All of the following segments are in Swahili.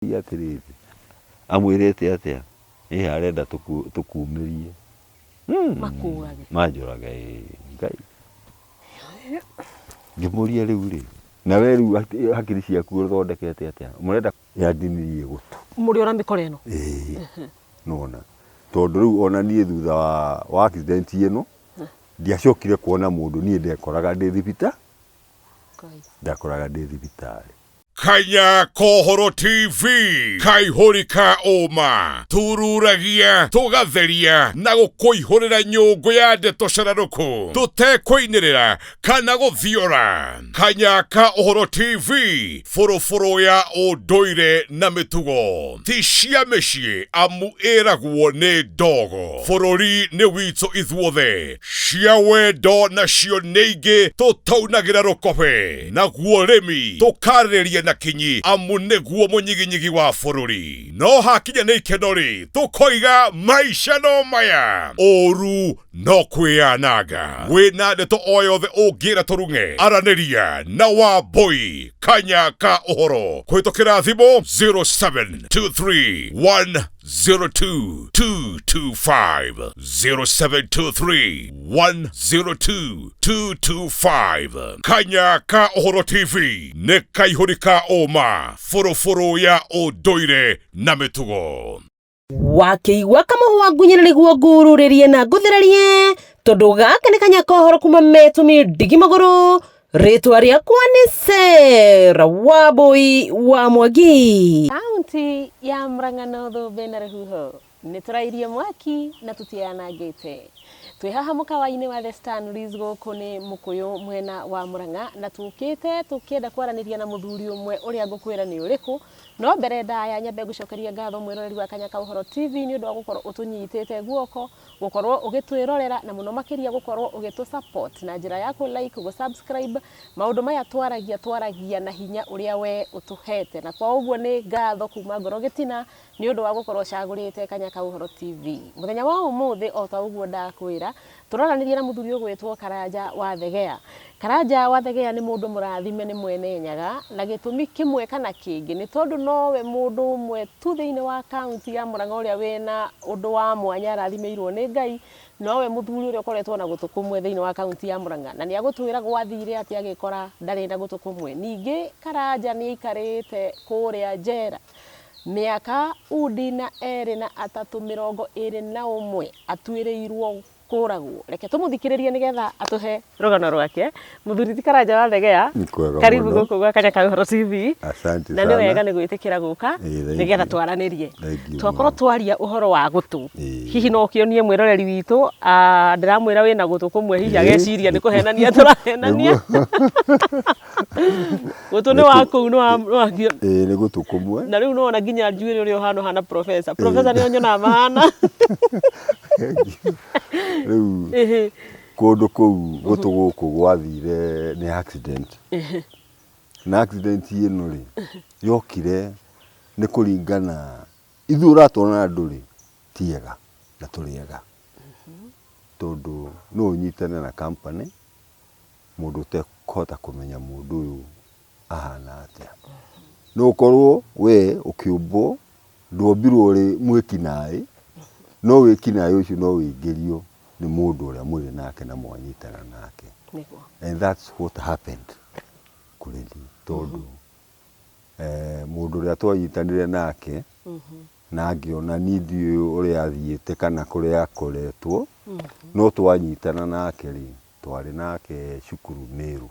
Yatirite amwirete atia arenda tukumirie makuage manjuraga ngai ngimuria riu ri na we riu hakiri ciaku uthondekete atia murenda yandinirie gutu muri ora mikore eno nona tondu riu ona nie thutha wa accident ino ndiacokire kuona mundu nie ndekoraga ndi thibita ndakoraga ndi thibitari. Kanya Kohoro TV kaihurika oma tururagia tugatheria na gukuihurira nyungu ya ndeto cararuku tutekwiinirira kana guthiora. Kanya Kohoro TV furufuru ya unduire na mitugo ti cia micii amu iragwo ni ndogo. Bururi ni witu ithuothe cia wendo nacio ni ingi tutaunagira rukobe naguo rimi tukariria na kinyi amu niguo munyiginyigi wa bururi. No hakinya ni ikenori tukoiga maisha no maya oru no kwianaga. Wina ndeto o yothe ungira turunge araniria na Wambui Kanya Kohoro kwitukira thimu 0723 102 225 0723 102 225. Kanya Kohoro TV ne kaihurika oma furufuru ya unduire na mitugo. Wakiigua kamuhu wa ngunyira niguo ngururirie na nguthererie tondu gaka ni Kanya Kohoro kuma Metumi Ndigimaguru. Ritwa riakwa ni Sarah Wambui wa Mwangi. Kaunti ya Murang'a no Thumbi na Ruhuho ni turairie mwaki na tutianangite. Twi haha mukawa-ini wa The Stanleys guku ni Mukuyu mwena wa Murang'a na tukite tukienda kwaraniria na muthuri umwe uria ngukwira ni uriku. No mbere ndaya nyambe gucokeria ngatho mwiroreri wa Kanya Kohoro TV ni undu wa gukorwo utunyitite guoko, gukorwo ugitwirorera na muno makiria gukorwo ugitu support na njira ya ku like go subscribe. Maundu maya twaragia na hinya uria we utuhete, na kwa uguo ni ngatho kuma ngoro gitina ni undu wa gukorwo cagurite Kanya Kohoro TV. Muthenya wa umuthi o ta uguo ndakwira turoranirie na muthuri ugwitwo Karanja wa Thegea. Karanja wa Thegea ni mundu murathime ni mwene nyaga na gitumi kimwe kana kingi ni tondu nowe mundu umwe tu thiini wa kaunti ya Murang'a uria wina undu wa mwanya arathimeirwo ni Ngai. Nowe muthuri uria ukoretwo na gutukumwe thiini wa kaunti ya Murang'a na ni agutwira gwathire ati agikora ndari na gutukumwe. Ningi Karanja ni ikarite kuria njera miaka udina eri na atatu 21 atwireirwo kuragwo. Reke tumuthikiririe nigetha atuhe rugano rwake. Muthuri ti Karanja wa Thegea, karibu guku gwa Kanya Kohoro TV. Asante sana. Na ni wega ni gwitikira guka nigetha twaranirie. Twakorwo twaria uhoro wa gutu. Hihi no kionie mwiroreri witu ndiramwira wina gutu kumwe hihi ageciria ni kuhenania turahenania. Gutu ni waku no wakio. Ni gutu kumwe. Na riu no ona nginya njuire uri ohano hana professor. Professor ni onyona mahana. Riu kundu kuu gutu guku gwathire ni accident. Na accident ino ri yokire ni kuringana ithu uratona andu ri tiega na turiega tondu no unyitane na company mundu utekota kumenya mundu uyu ahana atia no ukorwo we ukiumbo ndombirwo ri mwikinai no wikinai ucio no wingirio ni mundu uria muri nake na mwanyitana nake. And that's what happened kureli tondu mundu uria twanyitanire nake na ngiona nindi uria athiite kana kuria akoretwo no twanyitana nake ri twari nake cukuru Meru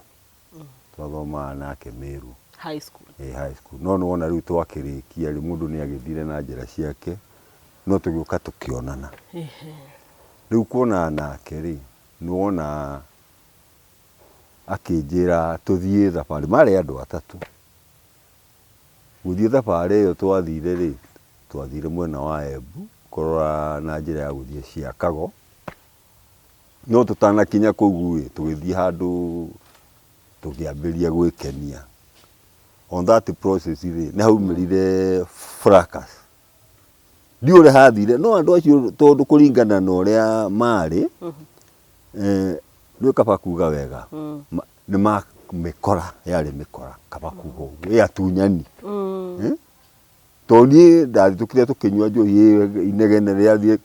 twathoma nake Meru high school. High school no wona riu twakirikia ri mundu ni agithire na njira ciake no tugiuka tukionana. Riu kuona nake ri ni wona akinjira tuthie thabari mari andu atatu guthie thabari iyo twathire ri twathire mwena wa Embu korora na njira ya guthie Ciakago no tutanakinya kugu tugithie handu tugiambiria gwikenia. On that process ri ni haumirire fracas ndiure hathire no andu acio tondu kuringana na uria mari ni kaba kuga wega ni makora yari mikora kaba kuga ya tunyani Toni ndathukire tukinyua njohi inegene riathie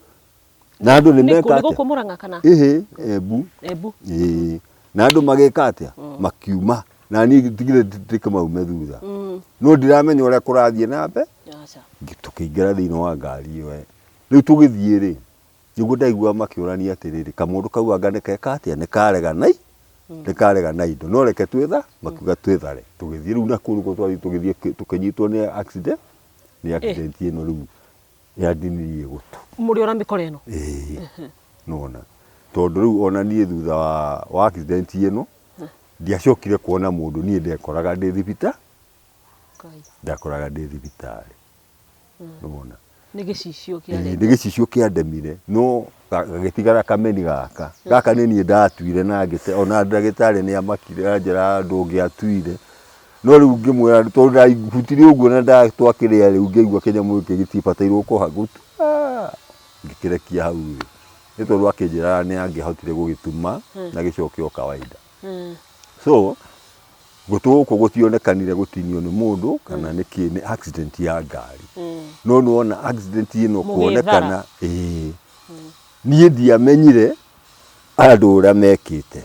na andu nimeka niko kumuranga kana Embu na andu mageka atia makiuma na ni tigire tikamaume thutha no ndiramenya uria kurathie nambe tukiingira thiini wa ngari iyo riu tugithie ri niguo ndaigua makiurania atiriri kamundu kau anga nikeka atia nikarega na indo no reke twitha makiuga twithare tugithie riu na kuru gutwari tugithie tukinyitwo ni accident ino riu yandinirie gutu muri ona mikoro ino nona tondu riu ona nie thutha wa accident ino ndiacokire kuona mundu nie ndekoraga ndi thibitari nona ni gicicio kiandemire no gagitigara kameni gaka ni nie ndatuire na ngite ona ndagitari ni amakire anjira ndungiatuire no riu ngimwira tondu ndaihutire uguo na ndatwakiria riu ngigua kinyamu giki gitibatairwo kuhagutu ngikirekia hau ni tondu akinjira ni angihotire gugituma na gicokio kawaida so gutuko gutionekanire gutinio ni mundu kana ni accident ya ngari no nuona accident ino kuonekana nie ndiamenyire andu uria mekite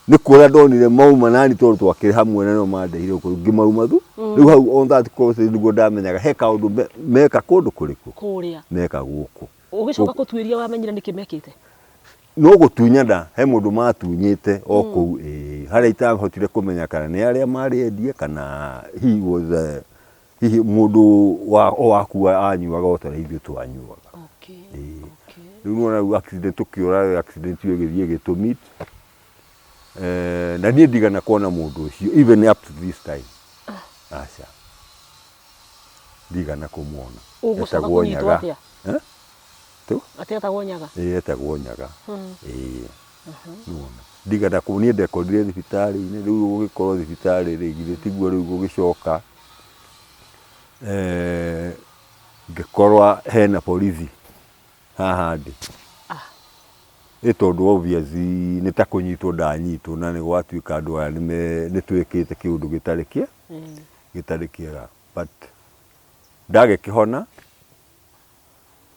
ni kuria ndonire mauma nani tondu twakire hamwe na no mandehire uko ngimauma thu riu hau on that course niguo ndamenyaga he kaundu meka kundu kuriku kuria meka guku ugicoka gutwiria wamenyire niki mekite no gutunya nda he mundu matunyite o kou haria itahotire kumenya kana ni aria mariendie kana he was hihi mundu wakua anyuaga otara ithuĩ twanyuaga riu nuona accident tukiura accident iyo githie gitumit na nie ndigana kuona mundu ucio even up to this time acha ndigana kumuona etagwo Nyaga tu etagwo Nyaga etagwo Nyaga nuona ndigana kunie ndekorire thibitari-ini riu gugikorwo thibitari rigire tiguo riu gugicoka ngikorwa hena polithi haha ndi tondu obviously ni ta kunyitwo ndanyitwo na ni gwatuika andu aya ni twikite kiundu gitari kiega but ndagikihona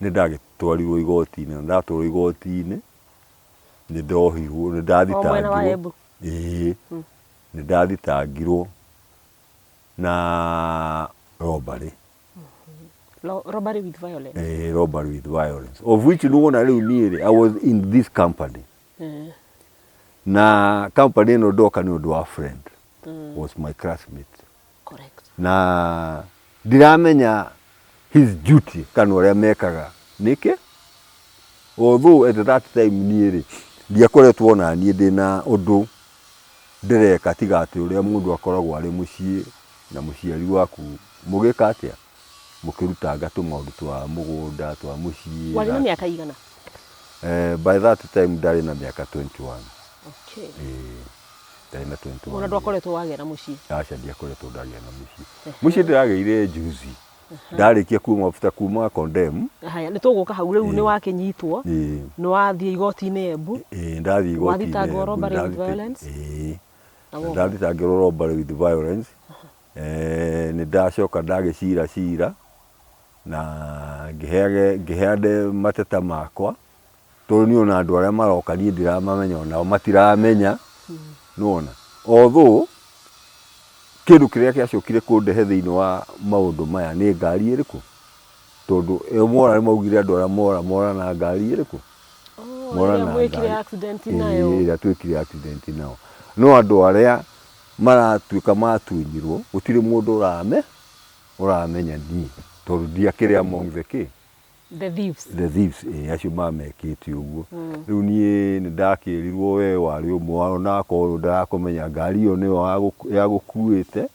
ni ndagitwarirwo igoti-ini ndatwarwo igoti-ini ni ndohirwo ni ndathitangirwo ni ndathitangirwo na robbery with violence robbery with violence of which nuona riu niĩ I was in this company na company ino ndoka ni undu wa friend was my classmate correct na ndiramenya his duty kana uria mekaga niki although at that time niĩ ndiakoretwo ona niĩ ndina undu ndireka tiga ati uria mundu akoragwo ari mucii na muciari waku mugika atia mukiruta ngatu maundu twa mugunda twa mucii wali na miaka igana by that time ndari na miaka 21 okay ndari na 21 una ndwakoretwo wagera mucii acha ndiakoretwo ndagera na mucii ndirageire juzi ndarikia kuma condemn haya ni tuguka hau riu ni wakinyitwo ni wathie igoti-ini Embu ndathie igoti-ini wathitangwo robbery with violence ndathitangirwo robbery with violence ni ndacoka ndagicira na ngiheane mateta makwa tondu ni ona andu aria maroka ni ndiramamenya onao matiramenya nuona although kindu kiria kiacokire kundehe thiini wa maundu maya ni ngari iriku tondu mora ni maugire andu aria mora na ngari iriku mora na mwikire accident nayo ira twikire accident nao no andu aria maratuika matunyirwo gutire mundu uramenya ni tondu ndiakire among the thieves acio mamekite uguo riu nie ni ndakirirwo we wari umwe ona korwo ndarakumenya ngari iyo niyo yagukuite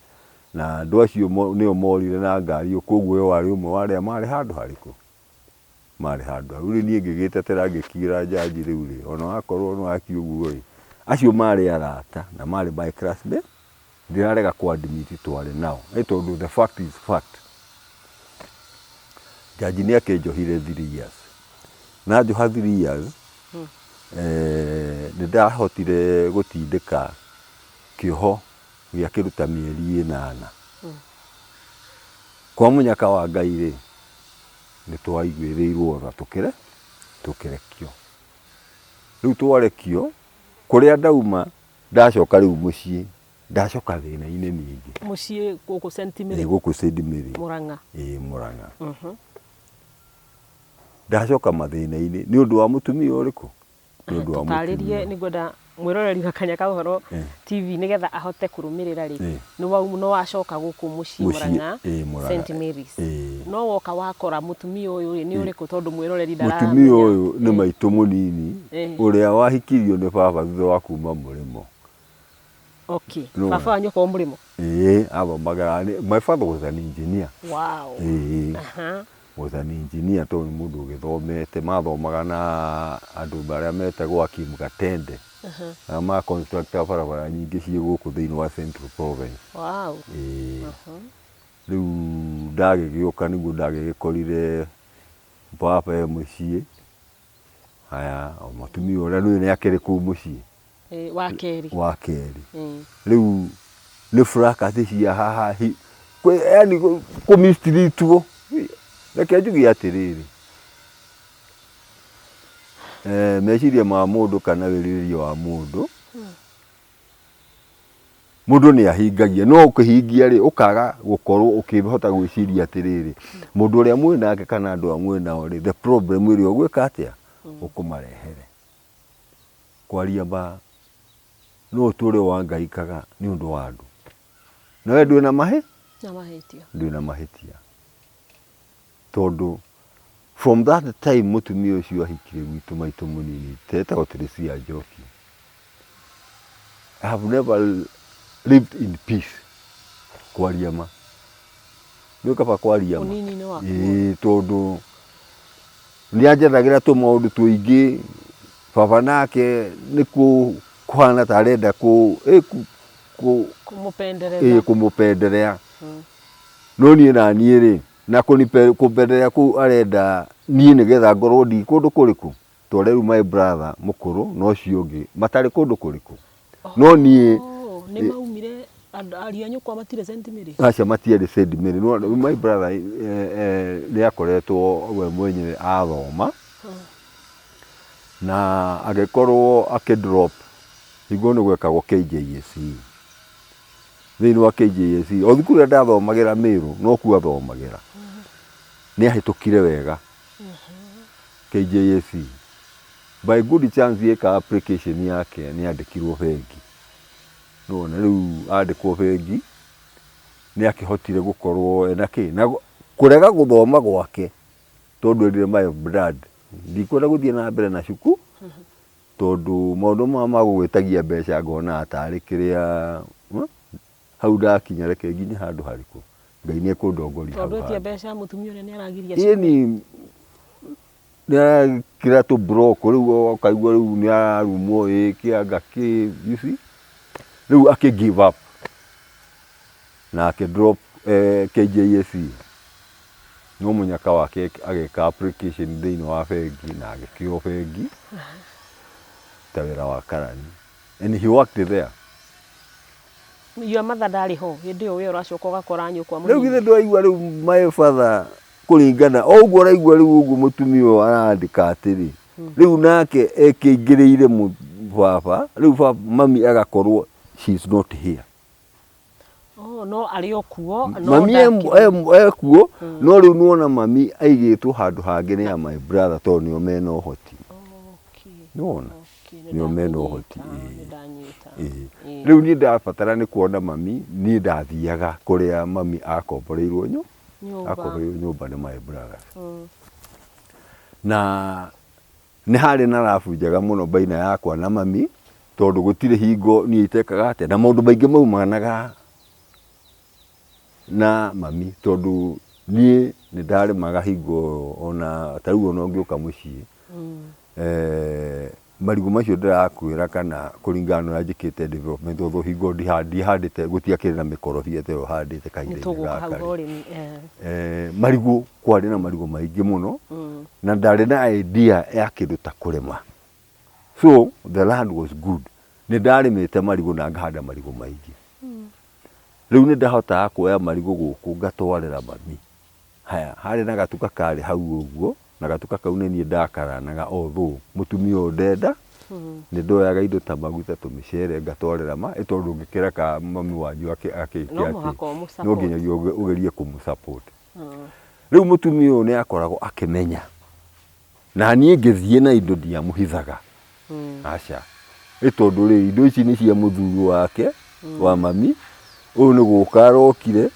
na andu acio niyo morire na ngari iyo koguo we wari umwe waria mari handu hariku riu nie ngigitetera ngikira jaji riu ona wakorwo no aki uguo acio mari arata na mari by classmate ndirarega kuadmit twari nao tondu the fact is fact jaji ni akinjohire 3 years na njoha 3 years ni ndahotire gutindika kioho gia kiruta mieri 8 kwa munyaka wa Ngai rĩ nĩ twaiguĩrĩirwo tha tũkĩrekio rĩu twarekio kũrĩa ndauma ndacoka rĩu mũciĩ ndacoka thĩna-inĩ ningĩ mũciĩ gũkũ St Mary gũkũ St Mary Mũrang'a Mũrang'a ndacoka mathĩna-inĩ nĩ ũndũ wa mũtumia ũrĩkũ nĩ ũndũ wa mũtumia nĩ ngwenda mwĩroreri wa Kanyaka Ũhoro TV nĩgetha ahote kũrũmĩrĩra rĩ no wacoka gũkũ mũciĩ Mũrang'a St Mary's no woka wakora mũtumia ũyũ rĩ nĩ ũrĩkũ tondũ mwĩroreri ndaramenya mũtumia ũyũ nĩ maitũ mũnini ũrĩa wahikirio nĩ baba thutha wa kuma mũrĩmo. Okay, baba wanyu kwa mũrĩmo athomaga my father was an engineer. Wow. Was an engineer tondũ nĩ mũndũ ũgĩthomete mathomaga na andũ arĩa metagwo Akim Gatende ma constructor barabara nyingĩ ciĩ gũkũ thĩinĩ wa Central Province. Wow. Rĩu ndagĩgĩũka nĩguo ndagĩgĩkorire baba e mũciĩ haya mũtumia ũrĩa nĩ akĩrĩ kũu mũciĩ wa kerĩ rĩu nĩ fracas cia haha yani kũmistritwo reke njuge atĩrĩrĩ meciria ma mũndũ kana wĩrirĩria wa mũndũ nĩ ahingagia no ũkĩhingia rĩ ũkaga gũkorwo ũkĩhota gwĩciria atĩrĩrĩ mũndũ ũrĩa mwĩ nake kana andũ a mwĩ nao rĩ the problem ĩrĩa ũgwĩka atĩa ũkũmarehere kwaria ba no ũtũũre wa Ngai kaga nĩ ũndũ wa andũ nawe ndwĩna mahĩtia tondũ from that time mũtumia ũcio ahikire gwitũ maitũ mũnini tetagwo Teresia Njoki I have never lived in peace kwaria ma nĩ kaba kwaria ma tondũ nĩ anjethagĩra tũmaũndũ tũingĩ baba nake nĩ kũhana ta arenda kũmũpenderea no niĩ na niĩ rĩ na kũmpenderea kũu arenda niĩ nĩgetha ngorwo ndi kũndũ kũrĩkũ tondũ rĩu my brother mũkũrũ na ũcio ũngĩ matarĩ kũndũ kũrĩkũ no niĩ nĩ maumire ariũ a nyũkwa matirĩ St Mary aca matiarĩ St Mary no my brother nĩ akoretwo we mwenyewe athoma na agĩkorwo akĩdrop higũ nĩ gwekagwo KJSE thĩinĩ wa KJSE o thukuru ĩrĩa ndathomagĩra Mĩrũ no kuo athomagĩra nĩ ahĩtũkire wega KJSE by good chance eka application yake nĩ andĩkirwo bengi no na rĩu andĩkwo bengi nĩ akĩhotire gũkorwo ena kĩ na kũrega gũthoma gwake tondũ erire my blood ndikwenda gũthiĩ na mbere na cuku tondũ maũndũ ma gũgwĩtagia mbeca ngona atarĩ kĩrĩa hau ndakinya reke nginya handũ harĩkũ Ngai nĩ ekũndongoria tondũ etia mbeca mũtumia ũrĩa nĩ aragiria ni kĩra tũ block rĩu akaigua rĩu nĩ arumwo kĩanga kĩ you see rĩu akĩ give up na akĩ drop KJSE no mũnyaka wake agĩka application thĩinĩ wa bengi na agĩkĩo bengi ta wĩra wa karani and he worked there. Your mother ndarĩ ho hĩndĩ ĩyo we ũracoka ũgakora nyũkwa mũnini rĩu githĩ ndwaigua rĩu my father kũringana o ũguo ũraigua rĩu ũguo mũtumia ũyũ arandĩka atĩrĩ rĩu nake ekĩingĩrĩire baba rĩu mami agakorwo she is not here. No arĩ o kuo mami ekuo no rĩu nuona mami aigĩtwo handũ hangĩ nĩ ya my brother tondũ nĩo mena ũhoti nuona nĩo mena ũhoti rĩu niĩ ndabatara nĩ kuona mami niĩ ndathiaga kũrĩa mami akomboreirwo nyũmba nĩ my brother na nĩ harĩ na rabu njega mũno baina yakwa na mami tondũ gũtirĩ hingo niĩ itekaga atĩa na maũndũ maingĩ maumanaga na mami tondũ niĩ nĩ ndarĩmaga hingo ona ta rĩu ona ũngĩũka mũciĩ marigũ macio ndĩrakwĩra kana kũringana na njĩkĩte development tondũ hingo ndihandĩte gũtiakĩrĩ na mĩkorobia ta ĩyo handĩte kahinda-inĩ gaka marigũ kwarĩ na marigũ maingĩ mũno na ndarĩ na idea ya kĩndũ ta kũrĩma so the land was good nĩ ndarĩmĩte marigũ na ngahanda marigũ maingĩ rĩu nĩ ndahotaga kuoya marigũ gũkũ ngatwarĩra mami haya harĩ na gatuka karĩ hau ũguo na gatuka kau nĩ niĩ ndakaranaga although mũtumia ũyũ ndenda nĩ ndoyaga indo ta maguta tũmĩcere ngatwarĩra ma tondũ ũngĩkĩreka mami wanyu no nginyagia ũgerie kũmũsupport. Rĩu mũtumia ũyũ nĩ akoragwo akĩmenya na niĩ ngĩthiĩ na indo ndiamũhithaga aca tondũ rĩ indo ici nĩ cia mũthuri wake wa mami ũyũ nĩ gũka arokire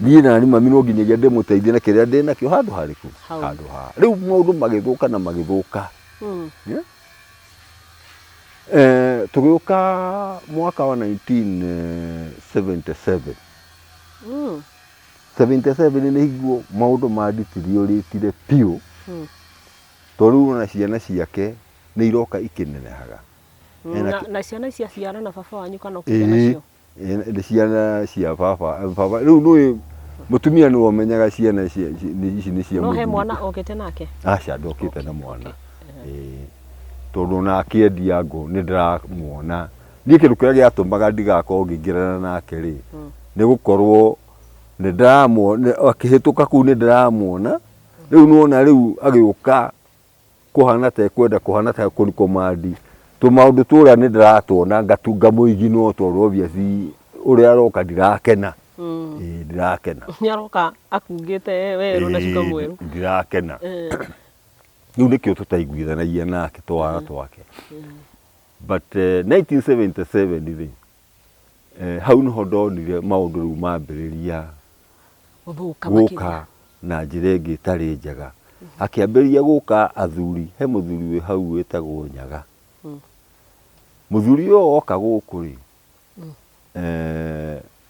niĩ nani mami no nginyagia ndĩmũteithie na kĩrĩa ndĩnakĩo handũ harĩkũ handũ ha rĩu maũndũ magĩthũka na magĩthũka. Tũgĩũka mwaka wa 1977 nĩ higuo maũndũ manditiriũrĩtire piũ tondũ rĩu ona ciana ciake nĩ iroka ikĩnenehaga na ciana icia ciara na baba wanyu kana ũkĩgĩa nacio nĩ ciana cia baba rĩu nĩ mũtumia nĩ womenyaga ciana ici nĩ cia no he mwana okĩte nake aca ndokĩte na mwana tondũ na akĩendia ngũ nĩ ndĩramuona niĩ kĩndũ kĩrĩa gĩatũmaga ndigakorwo ngĩingĩrana nake rĩ nĩ gũkorwo nĩ ndĩramuona akĩhĩtũka kũu nĩ ndĩramuona rĩu nona rĩu agĩũka kũhana ta ekwenda kũhana ta kũnikomandi tũmaũndũ tũrĩa nĩ ndĩratuona ngamũiginwo tondũ obviously ũrĩa aroka ndirakena ndirakena nĩ aroka akungĩte werũ na cuka mwerũ ndirakena rĩu nĩkĩo tũtaiguithanagia nake twana twake but 1977 rĩ hau nĩho ndonire maũndũ rĩu mambĩrĩria gũka na njĩra ĩngĩ ĩtarĩ njega akĩambĩrĩria gũka athuri he mũthuri wĩ hau wĩtagwo Nyaga mũthuri ũyũ oka gũkũ rĩ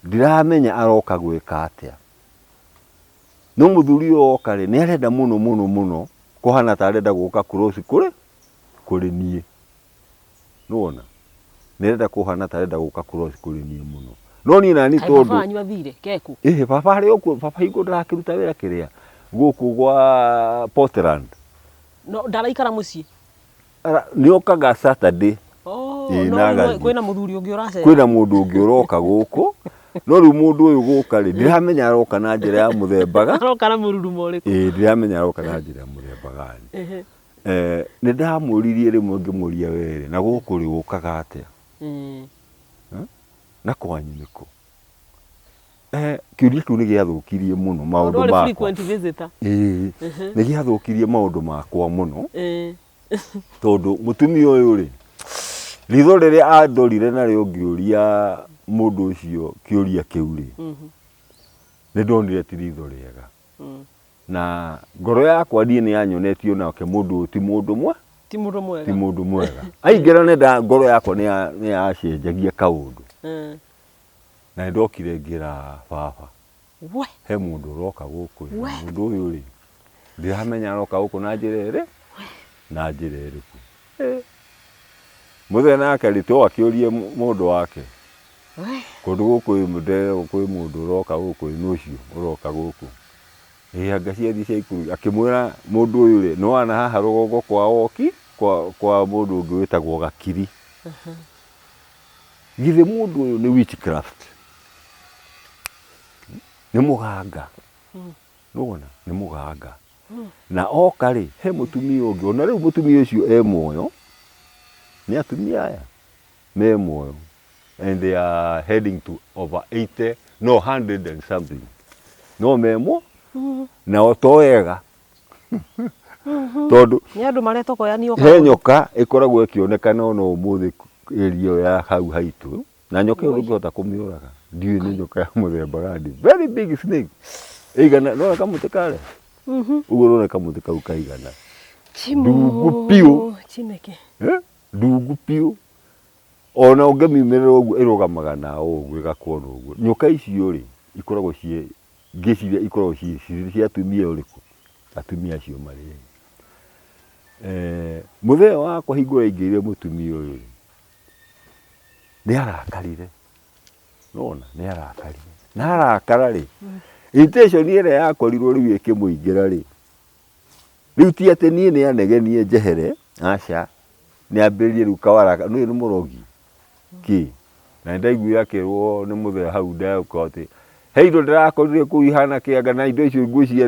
ndiramenya aroka gwĩka atĩa no mũthuri ũyũ oka rĩ nĩ arenda mũno kũhana ta arenda gũka cross kũrĩ niĩ nĩwona nĩ arenda kũhana ta arenda gũka cross kũrĩ niĩ mũno no niĩ nani tondũ baba wanyu athire keku baba arĩ okuo baba hingo ndarakĩruta wĩra kĩrĩa gũkũ gwa Portland no ndaraikara mũciĩ nĩ okaga Saturday kwĩna mũthuri ũngĩ ũracera kwĩna mũndũ ũngĩ ũroka gũkũ no rĩu mũndũ ũyũ gũka rĩ ndiramenya aroka na njĩra ya mũthembaga aroka na mũrurumo ũrĩkũ ndiramenya aroka na njĩra ya mũthembaga nĩ ndamũririe rĩmwe ngĩmũria were na gũkũ rĩ ũkaga atĩa na kwanyu nĩkũ kĩũria kĩu nĩ gĩathũkirie mũno maũndũ makwa nĩ gĩathũkirie maũndũ makwa mũno tondũ mũtumia ũyũ rĩ ritho rĩrĩa andorire narĩo ngĩũria mũndũ ũcio kĩũria kĩu rĩ nĩ ndonire ti ritho rĩega na ngoro yakwa niĩ nĩ yanyonetio nake mũndũ ũyũ ti mũndũ mwega aingĩra nĩ ngoro yakwa nĩ yacenjagia kaũndũ na nĩ ndokire ngĩra baba he mũndũ ũroka gũkũ mũndũ ũyũ rĩ ndiramenya aroka gũkũ na njĩra ĩrĩkũ mũthenya nake rĩ to akĩũrie mũndũ wake kũndũ gũkũ kwĩ mũndũ ũroka gũkũ nĩ ũcio ũroka gũkũ anga ciathi cia ikuru akĩmwĩra mũndũ ũyũ rĩ no wana haha rũgongo kwa oki kwa mũndũ ũngĩ wĩtagwo Gakiri githĩ mũndũ ũyũ nĩ witchcraft nĩ mũganga nĩwona nĩ mũganga na oka rĩ he mũtumia ũngĩ ona rĩu mũtumia ũcio muoyo nĩ atumia aya me muoyo and they are heading to over 80 no 100 and something no memo na otoega tondũ nĩ andũ maretwo koyanio he nyoka ĩkoragwo ĩkĩonekana ona ũmũthĩ area ya hau haitũ na nyoka ĩyo ndũngĩhota kũmĩũraga ndiũĩ nĩ nyoka ya mũthemba gani very big snake ĩigana no kamũtĩ kare ũguo rona kamũtĩ kau kaigana ndungu piũ ndungu piũ ona ũngĩmiumĩrĩra ũguo ĩrũgamaga na ũguo ĩgakuona ũguo nyoka icio rĩ ikoragwo ngĩciria ikoragwo cia atumia ũrĩkũ atumia acio marĩ mũthenya wakwa hingo yaingĩrire mũtumia ũyũ rĩ nĩ arakarire nona nĩ arakarire na arakara rĩ intention ĩrĩa yakorirwo rĩu ĩkĩmũingĩra rĩ rĩu ti atĩ niĩ nĩ anegenie njehere aca nĩ ambĩrĩrie rĩu kawaraka nĩ mũrogi na ndaiguire akĩrwo nĩ mũthenya hau ndauka atĩ he indo ndirakorire kuu ihana kĩanga na indo icio ngwĩciria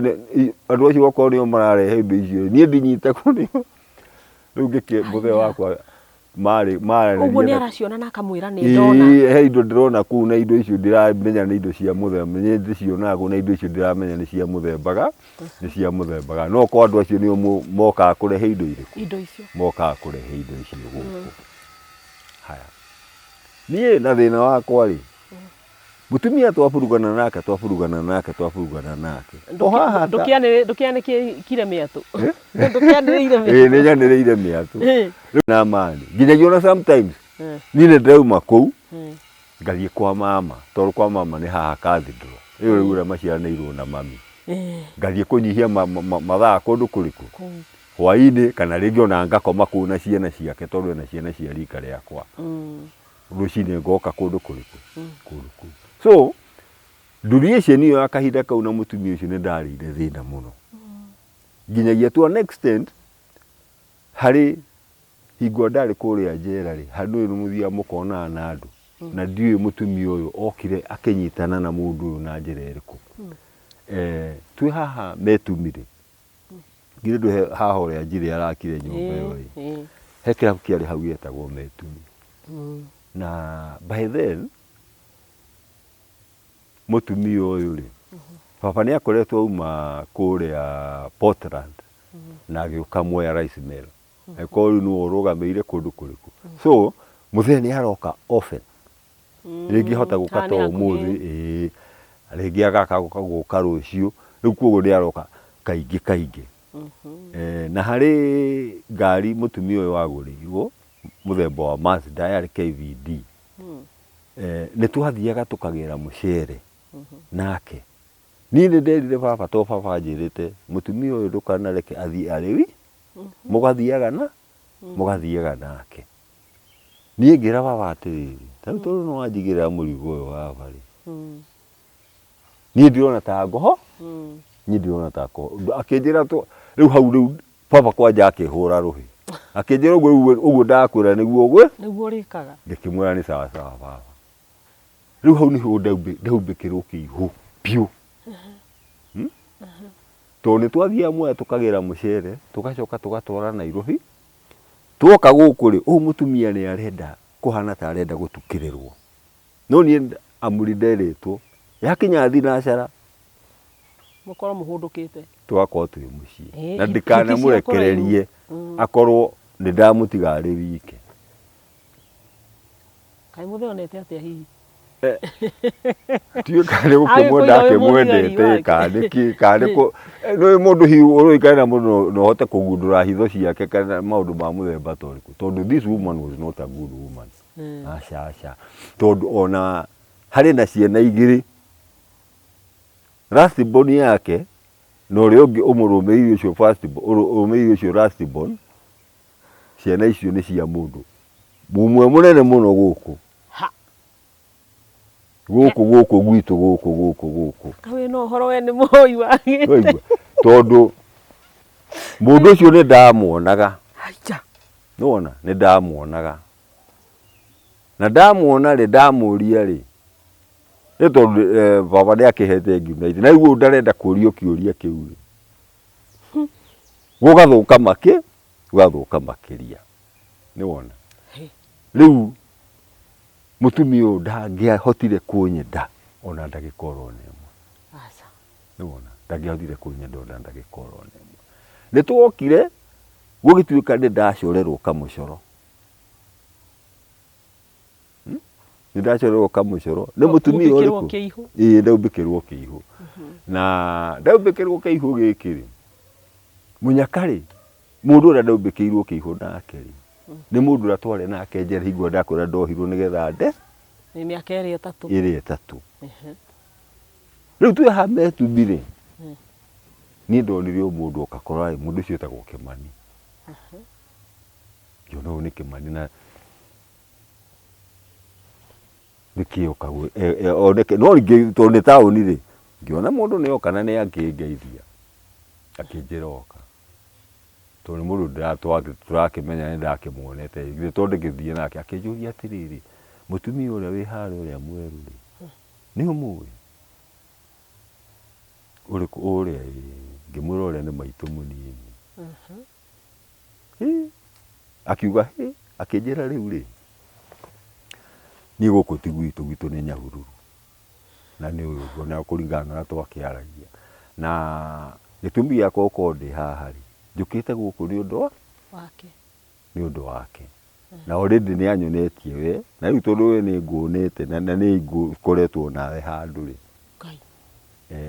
andũ acio okorwo nĩo mararehe indo icio niĩ ndinyite kũrĩo rĩu mũthee wakwa ũguo nĩ araciona na akamwĩra nĩ ndona he indo ndĩrona kuu na indo icio ndiramenya nĩ indo cia mũthemba nĩ ndĩcionaga na indo icio ndiramenya nĩ cia mũthembaga no kwa andũ acio nĩo mokaga kũrehe indo icio mokaga kũrehe indo icio gũkũ haya niĩ na thĩna wakwa rĩ mũtumia twaburugana nake o haha ndũkĩanĩkire mĩatũ ndũkĩanĩrĩire mĩatũ nĩ nyanĩrĩire mĩatũ na mani nginyagia ona sometimes niĩ nĩ ndauma kũu ngathiĩ kwa mama tondũ kwa mama nĩ haha cathedral ĩyo rĩu ũrĩa maciaranĩirwo na mami ngathiĩ kũnyihia mathaa kũndũ kũrĩkũ hwainĩ kana rĩngĩ ona ngakoma kũu na ciana ciake tondũ ena ciana cia rika rĩakwa rũcinĩ ngoka kũndũ kũrĩkũ kũndũ kũu so duration ĩyo ya kahinda kau na mũtumia ũcio nĩ ndarĩire thĩna mũno nginyagia to an extent harĩ hingo ndarĩ kũrĩa njera rĩ handũ ũyũ nĩ mũthia mũkonaga na andũ na ndiũĩ mũtumia ũyũ okire akĩnyitana na mũndũ ũyũ na njĩra ĩrĩkũ twĩ haha metumire ngire ndũ haha ũrĩa njire arakire nyũmba ĩyo he kĩrabu kĩarĩ hau gĩetagwo Metumi na by then mũtumia ũyũ rĩ baba nĩ akoretwo auma kũrĩa Portland na agĩũka Mwea Rice Mill angĩkorwo rĩu nĩwe ũrũgamĩrĩire kũndũ kũrĩkũ so mũthee nĩ aroka often rĩngĩ hota gũka ta ũmũthĩ rĩngĩ agaka gũka rũciũ rĩu koguo nĩ aroka kaingĩ na harĩ ngari mũtumia ũyũ wagũrĩirwo mũthemba wa Mazda yarĩ KVD nĩ twathiaga tũkagĩra mũcere nake niĩ nĩ nderire baba to baba anjĩrĩte mũtumia ũyũ ndũkanareke athiĩ arĩ mũgathiaga nake niĩ ngĩra baba atĩrĩrĩ tarĩu tondũ nĩ wanjigĩrĩra mũrigo ũyũ baba rĩ niĩ ndirona ta ngoho akĩnjĩra rĩu hau rĩu baba kwanja akĩhũra rũhĩ akĩnjĩra ũguo ndakwĩra nĩguo ũrĩkaga ngĩkĩmwĩra nĩ sawa baba rĩu hau nĩho ndaumbĩkĩrwo kĩihũ biũ tondũ nĩ twathiaga Mwea tũkagĩra mũcere tũgacoka tũgatwara Nairobi twoka gũkũ rĩ ũyũ mũtumia nĩ arenda kũhana ta arenda gũtukĩrĩrwo no niĩ amuri nderĩtwo yakinya thinacara mũkorwo mũhũndũkĩte twakorwo twĩ mũciĩ na ndikanamũrekererie akorwo nĩ ndamũtiga arĩ wike kaĩ mũthee onete atĩa hihi tiwe kale gũkĩmwenda akĩmwendete kana nĩ mũndũ hihi ũrũĩkaine na mũndũ no hote kũgundũra hitho ciake kana maũndũ ma mũthemba ta ũrĩkũ tondũ this woman was not a good woman aca tondũ ona harĩ na ciana igĩrĩ last born yake na ũrĩa ũngĩ ũmũrũmĩrĩire ũcio ũrũmĩrĩire ũcio last born ciana icio nĩ cia mũndũ mũmwe mũnene mũno gũkũ gwitũ gũkũ kawe no horo we nĩ mũhoi wake tondũ mũndũ ũcio nĩ ndamuonaga nĩwona nĩ ndamuonaga na ndamuona rĩ ndamũria rĩ nĩ tondũ baba nĩ akĩhete ngiunaiti na rĩu ndarenda kũũrio kĩũria kĩu rĩ gũgathũka makĩria nĩwona rĩu mũtumia ũyũ ndangĩahotire kũnyenda ona ndagĩka oro nemwe nĩwona ndangĩahotire kũnyenda ona ndagĩka oro nemwe nĩ twokire gũgĩtuĩka nĩ ndacorerwo kamũcoro nĩ mũtumia ũrĩkũ ndaumbĩkĩrwo kĩihũ na ndaumbĩkĩrwo kĩihũ gĩkĩ rĩ mũnyaka rĩ mũndũ ũrĩa ndaumbĩkĩirwo kĩihũ nake rĩ nĩ mũndũ ũrĩa twarĩ nake njera hingo ndakwĩra ndohirwo nĩgetha mĩaka ĩrĩ ĩtatũ rĩu twĩ haha Metumbi rĩ niĩ ndonire mũndũ oka kũrora mũndũ ũcio etagwo Kĩmani ngĩona ũyũ nĩ Kĩmani na nĩkĩoka no rĩngĩ tondũ nĩ taũni rĩ ngĩona mũndũ nĩ oka na nĩ akĩngeithia akĩnjĩra oka tondũ nĩ mũndũ tũrakĩmenya nĩ ndakĩmuonete githĩ tondũ ngĩthiĩ nake akĩnjũria atĩrĩrĩ mũtumia ũrĩa wĩ harĩa ũrĩa mwerũ rĩ nĩ ũmũĩ uriku uria ngimwira uria ni maitu munini akiuga akinjira riu ri ni guku ti gwitu ni Nyahururu na ni uguo na kuringana na twakiaragia na gitumi giakwa ukorwo ndi haha ri njukite guku ni undu wake na already ni anyonetie we na riu tondu we ni ngunite na ni ngoretwo nawe handu ri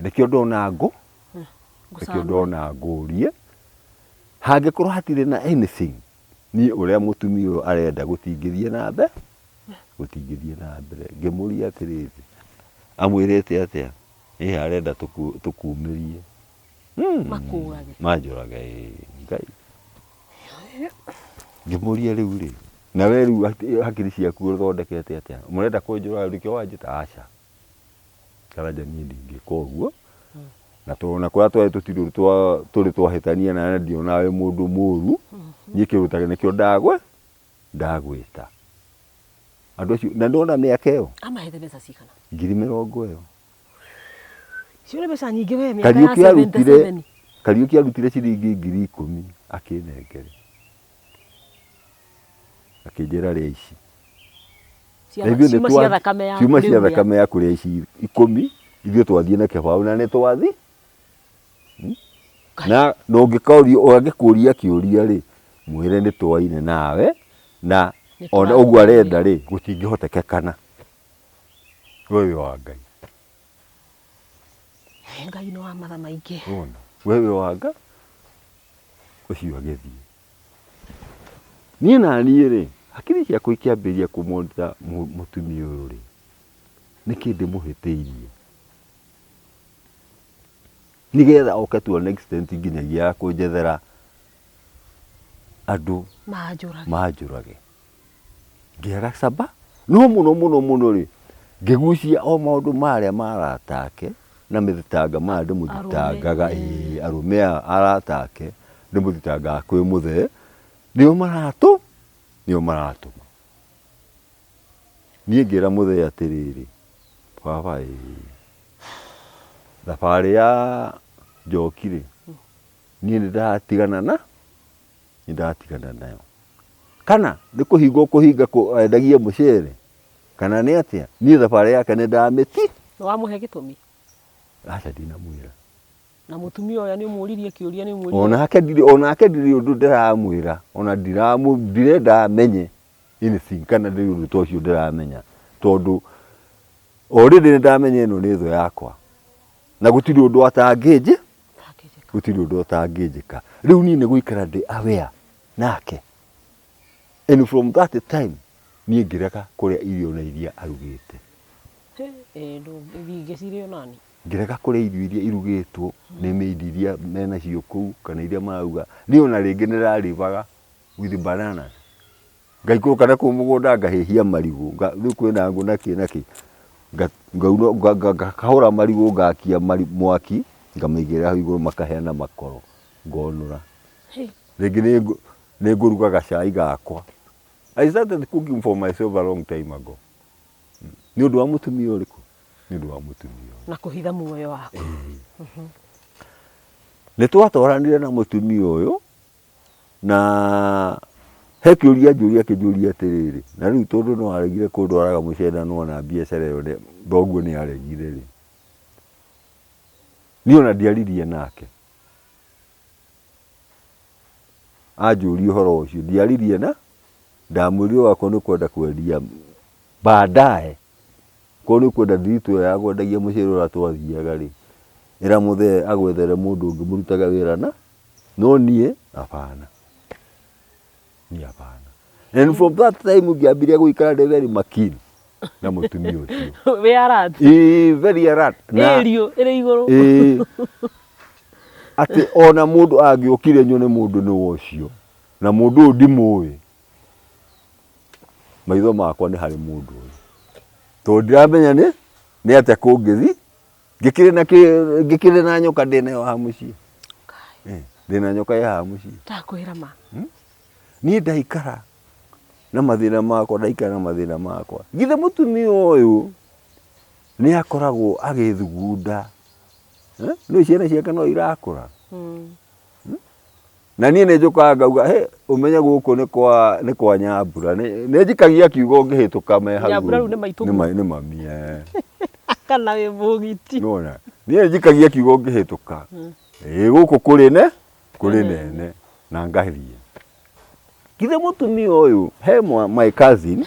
nikio ndona nikio ndona ngurie hangikorwo hatire na anything ni uria mutumia uyu arenda gutingithie na mbere ngimuria atiriri amwirite atia arenda tukumirie manjurage ngai ngimuria riu ri na we riu hakiri ciaku uthondekete atia murenda kunjura rikio wanjita aca karaja ni ndingika uguo na tuona kwa twari turi twahitania na ndio nawe mundu muru nyikirutage nikio ndagwita andu acio na ndona miaka iyo amahete mbeca cigana 20,000 iyo cio ni mbeca nyingi we miaka ya 77 Kariuki arutire ciringi 10,000 akinengere akinjira ria ici ciuma cia thakame ya kuria ici 10 ithio twathie na kibau na ni twathi na ungikuria kiuria ri mwire ni twaine nawe na ona uguo arenda ri gutingihotekekana wewe wa Ngai Ngai no amatha maingi ona wewe wa Ngai ucio agithie ni nani ri hakiri ciakwa ikiambiria kumonita mutumia uyu ri nikindi muhitiirie nigetha oke to an extent nginyagia kunjethera andu manjurage ngiaga caba no muno ri ngigucia o maundu maria maratake na mithitanga ma andu muthitangaga arume aratake ni muthitangaga kwi muthe nio maratuma nie ngira muthe atiriri baba thabari ya Njoki ri nie ndatigana nayo kana ni kuhinga endagia mucere kana ni atia nie thabari yake ni ndamiti no wamuhe gitumi acha ndinamwira na mutumia uyu ni umuririe kiuria ni umuririe onake ndiri undu ndiramwira ona ndirenda amenye anything kana ndiri undu tocio ndiramenya tondu already ndamenye ino ni tho yakwa na gutiri undu atangijika riu ni guikara ndi aware nake and from that time ni ngireka kuria irio na iria arugite ndo ngicirio nani ngireka kuria irio iria irugitwo ni meidiria mena cio kuu kana iria marauga ni ona ringi nirarivaga with bananas ngaikuruka na ku mugunda ngahihia marigu riu kwina nguna kinaki ngahura marigu ngakia mwaki ngamaigira hau iguru makaheana makoro ngonura ringi ni ngurugaga cai gakwa I started cooking for myself a long time ago ni undu wa mutumia uriku ni undu wa mutumia na kuhitha muoyo wako ni twatwaranire na mutumia uyu na he kiuria njuria atiriri na riu tondu no aregire kundwaraga mucenda no na biacara iyo ndoguo ni aregire ri ni ona ndiaririe nake anjuria uhoro ucio ndiaririe na ndamwirire wakwa ni kwenda kwendia baadaye ko ni kwenda ndito ya kwendagia mucere ura twathiaga ri ira muthe agwethere mundu ungi murutaga wira na no nie apana and from that time ngiambiria guikara ndi very makini na mutumia ucio we alert very alert na irio iri iguru ati ona mundu angiokire nyone mundu ni wocio na mundu ndimui maitho makwa ni hari mundu to ndiramenya ni atia kungithi ngikire na nyoka ndinayo ha mucii ndina nyoka ya ha mucii takwira ma ni ndaikara na mathina makwa githe mutumia uyu ni akoragwo agithugunda Nĩ ciana ciake no irakũra. Na niĩ nĩ njũkaga ngauga ũmenye gũkũ nĩ kwa Nyambura. Nĩ njikagia kiugo ngĩhĩtũka me hau. Nyambura rĩu nĩ maitũguo. Nĩ mami. Kana wĩ mũgiti. Nona. Niĩ njikagia kiugo ngĩhĩtũka. Gũkũ kũrĩ nene na ngathiĩ. Githĩ mũtumia ũyũ he my cousin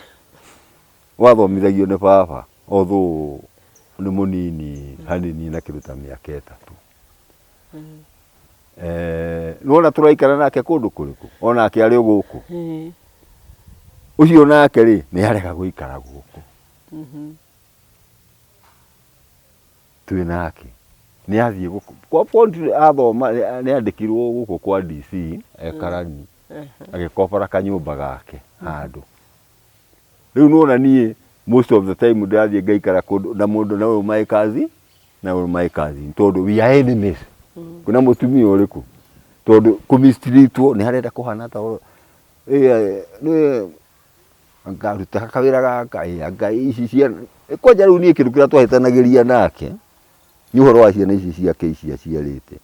wathomithagio nĩ baba although nĩ mũnini hanini na kĩndũ ta mĩaka 3. Nona tũraikara nake kũndũ kũrĩkũ onake arĩ gũkũ. Ũcio nake rĩ nĩ arega gũikara gũkũ. Twĩ nake nĩ athiĩ gũkũ kwa point athoma nĩ andĩkirwo gũkũ kwa DC Karani agĩkobora kanyũmba gake handũ. Rĩu nona niĩ most of the time ndathiĩ ngaikara kũndũ na mũndũ na ũyũ my cousin tondũ we are enemies. Kuna mũtumia ũrĩkũ tondũ kũmistritwo nĩ arenda kũhana ta nĩ ngaruta kawĩra gaka Ngai ici ciana kwanja rĩu niĩ kĩndũ kĩrĩa twahĩtanagĩria nake nĩ ũhoro wa ciana ici ciake ici aciarĩte.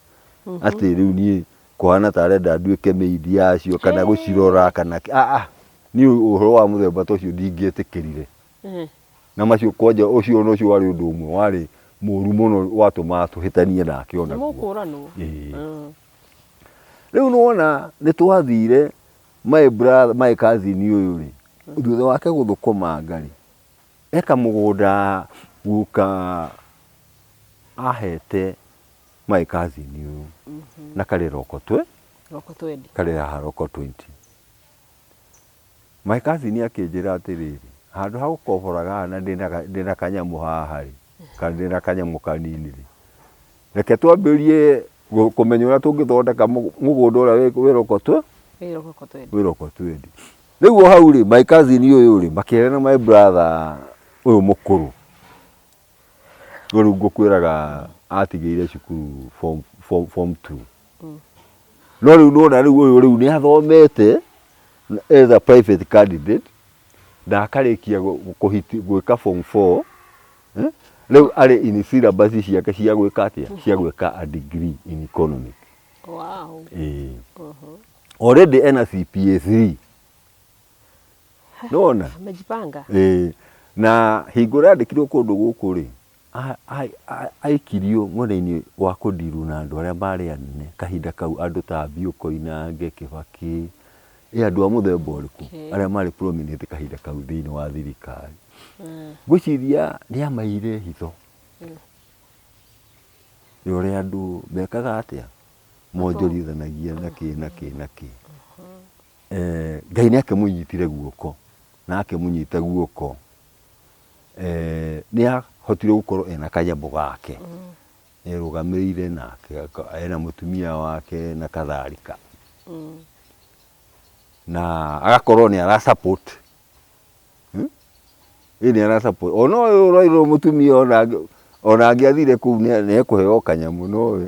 Atĩ rĩu niĩ kũhana ta arenda nduĩke maidi yacio kana gũcirora kana niĩ ũhoro wa mũthemba ta ũcio ndingĩetĩkĩrire. Na macio kwanja ũcio no ũcio warĩ ũndũ ũmwe warĩ mũru mũno watũma tũhĩtanie nake ona. Rĩu nona nĩ twathire my cousin ũyũ rĩ thutha wake gũthũkũmanga rĩ eka mũgũnda guka ahete my cousin ũyũ na karĩ Rokotwe. Karĩ haha Rokotwe 20. My cousin akĩnjĩra atĩrĩrĩ handũ ha gũkoboraga na ndĩna kanyamũ haha rĩ kana ndĩna kanyamũ kanini rĩ reke twambĩrie kũmenya ũrĩa tũngĩthondeka mũgũnda ũrĩa wĩ Rokotwe. Wĩ Rokotwe. Rĩu hau rĩ my cousin ũyũ rĩ makĩrana my brother ũyũ mũkũrũ. Rĩu ngũkwĩraga atigĩire cukuru form 2. No rĩu nona rĩu nĩ athomete as a private candidate na akarĩkia gwĩka form 4. Rĩu arĩ in syllabus ciake cia gwĩka atĩa cia gwĩka a degree in economics. Wow. Already ena CPA 3. Nona amejipanga. Na hingo rĩandĩkirwo kũndũ gũkũ rĩ aikirio mwena-inĩ wa kũndiru na andũ arĩa marĩ anene kahinda kau andũ ta Koinange Kĩbakĩ andũ a mũthemba ũrĩkũ arĩa marĩ prominent kahinda kau thĩinĩ wa thirikari. Ngwĩciria nĩ amaire hitho ũrĩa andũ mekaga atĩa monjorithanagia nakĩ. Ngai nĩ akĩmũnyitire guoko na akĩmũnyita guoko nĩ ahotire gũkorwo ena kanyamũ gake erũgamĩrĩire nake ena mũtumia wake na kadhalika. Na agakorwo nĩ ara support nĩ ara support ona ũyũ Raila mũtumia ona angĩathire kũu nĩ ekũheo kanyamũ no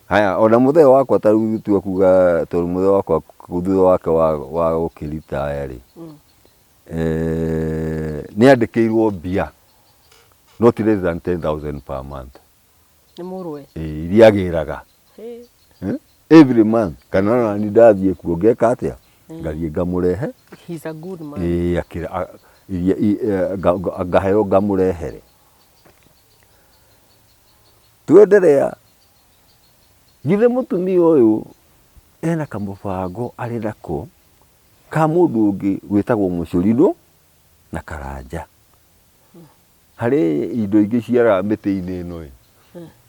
haya ona mũthee wakwa ta rĩu tu kuga tondũ mũthee wakwa thutha wake wa gũkĩritaya rĩ nĩ andĩkĩirwo mbia not less than 10,000 per month. Nĩ mũrwe iria agĩraga every month kana ni ndathiĩ kuo ngeka atĩa ngathiĩ ngamũrehe. He's a good man. Ngaheo ngamũrehere. Twenderea githĩ mũtumia ũyũ ena kamũbango arĩ nako ka mũndũ ũngĩ gwĩtagwo Mũcũrinũ na Karanja. Harĩ indo ingĩ ciara mĩtĩ-inĩ ĩno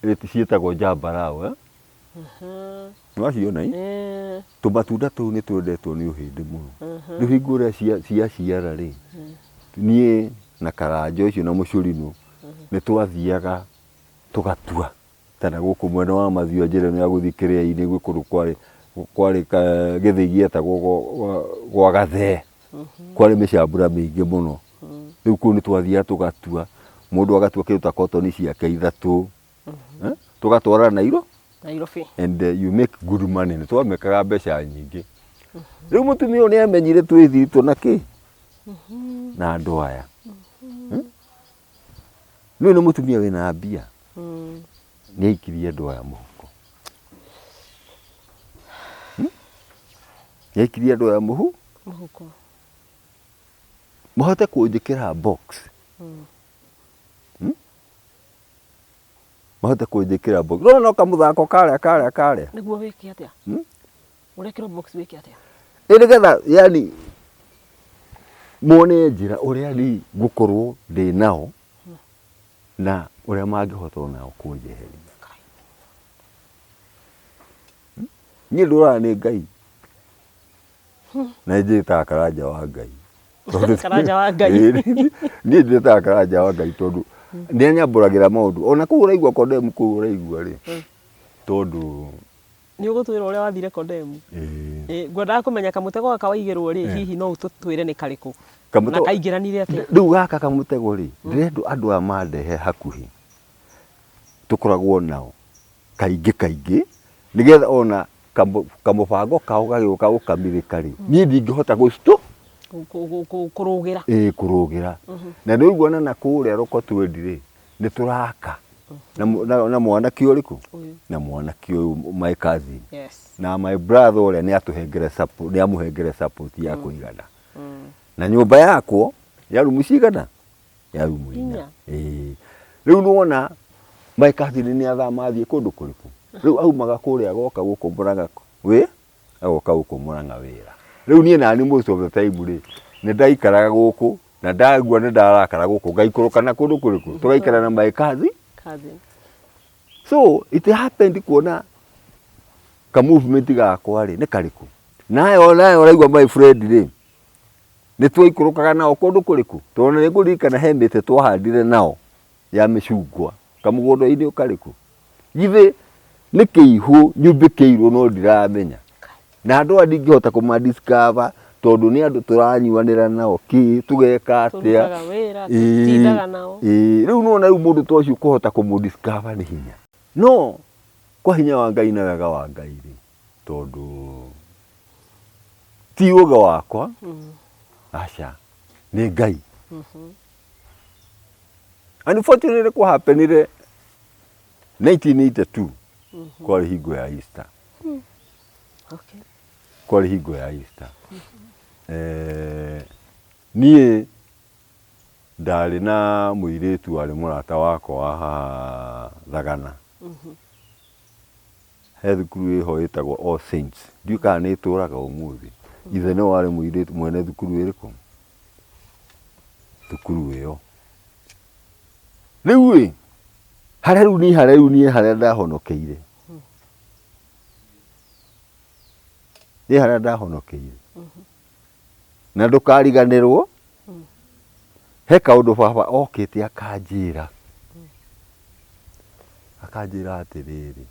ciĩtagwo Jambarao. Nĩwaciona tũmatunda tũu nĩ twendetwo nĩ ũhĩndĩ mũno. Rĩu hingo ũrĩa ciaciara rĩ niĩ na Karanja ũcio na Mũcũrinũ nĩ twathiaga tũgatua tana gũkũ mwena wa Mathioya njĩra ya gũthiĩ Kĩrĩa-inĩ gwĩ kũndũ kwarĩ gĩthĩi gĩetagwo gwa Gathee kwarĩ mĩcambura mĩingĩ mũno. Rĩu kũu nĩ twathiaga tũgatua mũndũ agatua kĩndũ ta kotoni ciake 3 tũgatwara Nairobi and you make good money. Nĩ twamekaga mbeca nyingĩ. Rĩu mũtumia ũyũ nĩ amenyire twĩthitwo na kĩ na andũ aya. Nĩ mũtumia wĩna mbia nĩ aikirie andũ aya mũhuko. Nĩ aikirie andũ aya mũhuko. Mahote kũnjĩkĩra box. Mahote kũnjĩkĩra box. No kamũthako karĩa. Nĩguo wĩke atĩa? Ũrekĩrwo box wĩke atĩa? Nĩgetha yani muone njĩra ũrĩa ni ngũkorwo ndĩ nao na ũrĩa mangĩhota onao kũnjeheria. Niĩ ndũraga nĩ Ngai na njĩtaga Karanja wa Ngai. Karanja wa Ngai. Niĩ njĩtaga Karanja wa Ngai tondũ nĩ nyambũragĩra maũndũ ona kũu ũraigua Kodemu kũu ũraigua rĩ tondũ nĩ ũgũtwĩra ũrĩa wathire Kodemu. Ngwendaga kũmenya kamũtego gaka waigĩrwo rĩ hihi no ũtũtwĩre nĩ karĩkũ na kaingĩranire atĩa? Rĩu gaka kamũtego rĩ ndĩrenda andũ aya mandehe hakuhĩ tũkoragwo nao kaingĩ nĩgetha ona kamũbango kao gagĩũka gũkamĩrĩka rĩ niĩ ndingĩhota kũrũgĩra. Kũrũgĩra. Na nĩ ũiguana na kũrĩa Rokotwendi rĩ nĩ tũraka na mwanake ũrĩkũ? Na mwanake ũyũ my cousin. Na my brother ũrĩa nĩ amũhengere support ya kũigana. Na nyũmba yakwo ya rumu cigana? Ya rumu 4. Rĩu nĩwona my cousin nĩ athama athiĩ kũndũ kũrĩkũ? Rĩu aumaga kũrĩa agoka gũkũ Mũrang'a agoka gũkũ Mũrang'a wĩra. Rĩu niĩ nani most of the time rĩ nĩ ndaikaraga gũkũ na ndagua nĩ ndarakara gũkũ ngaikũrũka na kũndũ kũrĩkũ? Tũgaikara na my cousin. So it happened kuona ka movement gakwa rĩ nĩ karĩkũ? Nayo ũraigua my friend rĩ nĩ twaikũrũkaga nao kũndũ kũrĩkũ? Tondũ nĩ ngũririkana he mĩtĩ twahandire nao ya mĩcungwa kamũgũnda-inĩ karĩkũ? Githĩ nĩ kĩihũ nyumbĩkĩirwo no ndiramenya na andũ aya ndingĩhota kũmadiscover tondũ nĩ andũ tũranyuanĩra nao tũgeka atĩa. Rĩu nĩwona rĩu mũndũ ta ũcio kũhota kũmũdiscover nĩ hinya no kwa hinya wa Ngai na wega wa Ngai rĩ tondũ ti ũga wakwa aca nĩ Ngai. Unfortunately kwa happenire 1982 kwarĩ hingo ya Easter. Kwarĩ hingo ya Easter. Niĩ ndarĩ na mũirĩtu warĩ mũrata wakwa wa haha Thagana. He thukuru ĩho ĩtagwo All Saints. Ndiũĩ kana nĩ ĩtũraga ũmũthĩ. Ithe nĩwe warĩ mũirĩtu mwene thukuru ĩrĩkũ? Thukuru ĩyo. Rĩu harĩa niĩ ndahonokeire. Nĩ harĩa ndahonokeire. Na ndũkariganĩrwo he kaũndũ baba okĩte akanjĩra atĩrĩrĩ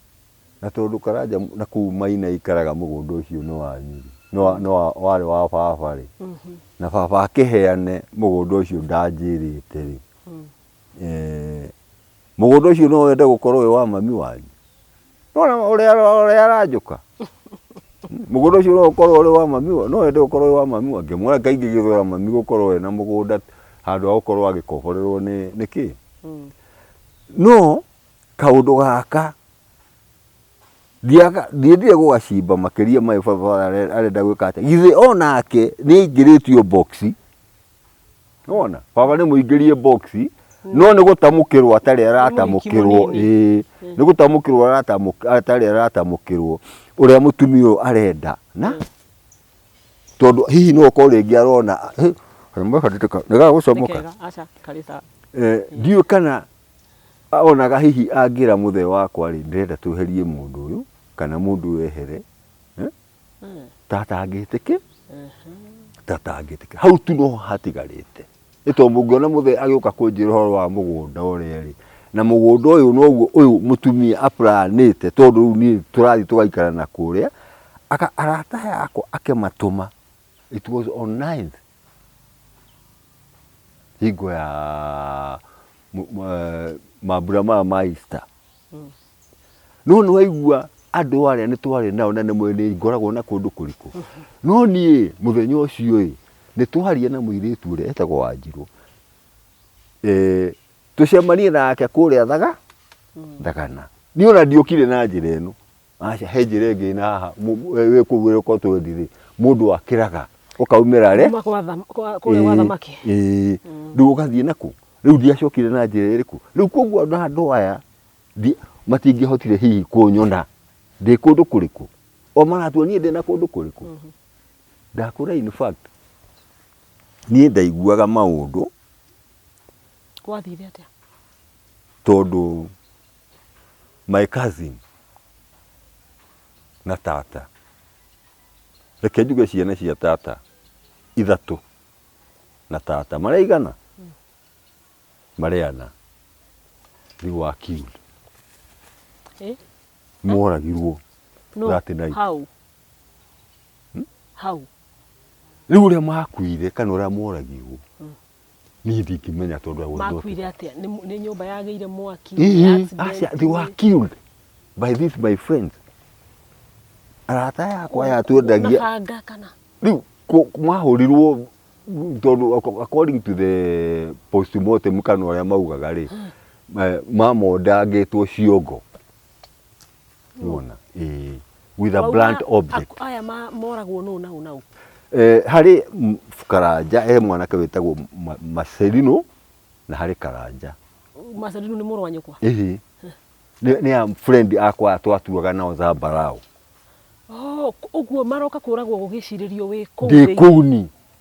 na tondũ Karanja na kũu Maina ikaraga mũgũnda ũcio nĩ wanyu no warĩ wa baba rĩ na baba akĩheane mũgũnda ũcio ndanjĩrĩte rĩ mũgũnda ũcio no wende gũkorwo wĩ wa mami wanyu? Nona ũrĩa aranjũka mũgũnda ũcio no ũkorwo ũrĩ wa mami no wende gũkorwo wĩ wa mami wangu? Ngĩmwĩra kaingĩ gĩthũra mami gũkorwo wĩ na mũgũnda handũ ha gũkorwo agĩkoborerwo nĩ kĩ? No kaũndũ gaka ndiendire gũgacimba makĩria my baba arenda gwĩka atĩa. Githĩ onake nĩ aingĩrĩtio box. Nona baba nĩ mũingĩrie box no nĩ gũtamũkĩrwo atarĩ aratamũkĩrwo. Nĩ gũtamũkĩrwo atarĩ aratamũkĩrwo ũrĩa mũtumia ũyũ arenda na tondũ hihi no ũkorwo rĩngĩ arona nĩgagũcomoka. Ndiũĩ kana onaga hihi angĩra mũthee wakwa rĩ ndĩrenda tweherie mũndũ ũyũ kana mũndũ ũyũ ehere tatangĩtĩke. Hau tu no hatigarĩte. Nĩ tondũ mũngĩona mũthee agĩũka kũnjĩra ũhoro wa mũgũnda ũrĩa rĩ na mũgũnda ũyũ noguo ũyũ mũtumia aplanĩte tondũ rĩu niĩ tũrathiĩ tũgaikara na kũrĩa arata yakwa akĩmatũma. It was on 9th hingo ya mambura maya ma Easter. No nĩwaigua andũ arĩa nĩ twarĩ nao na nĩ ngoragwo na kũndũ kũrĩkũ. No niĩ mũthenya ũcio nĩ twaria na mũirĩtu ũrĩa etagwo Wanjirũ. Tũcemanie nake kũrĩa Thagana. ni ona ndiokire na njira ino acha he njira ingi na haha we kuwira ko twendire mundu akiraga ukaumira re kwa thamaki riu ugathie naku riu ndiacokire na njira iriku riu koguo na andu aya matingihotire hihi kunyona ndi kundu kuriku o maratua nie ndi na kundu kuriku ndakura in fact nie ndaiguaga maundu kwathire atia tondu my cousin na tata reke njuge ciana cia tata ithatu na tata maraigana mariana riu wa killed moragirwo that night. How riu uria makuire kana uria moragirwo ni ndingimenya tondu makuire atia ni nyumba yageire mwaki they were killed by this my friends arata yakwa yatwendagia banga kana riu mahurirwo tondu according to the postmortem kana uria maugaga ri mama ndangitwo ciongo wona with a blunt object aya moragwo nau hari Karanja mwanake wetagwo Maserino na hari Karanja. Maserino ni moro wanyukwa ni a friend akwa twatuaga nao Zambarao. Uguo maroka kuragwo gugiciririo wi kuu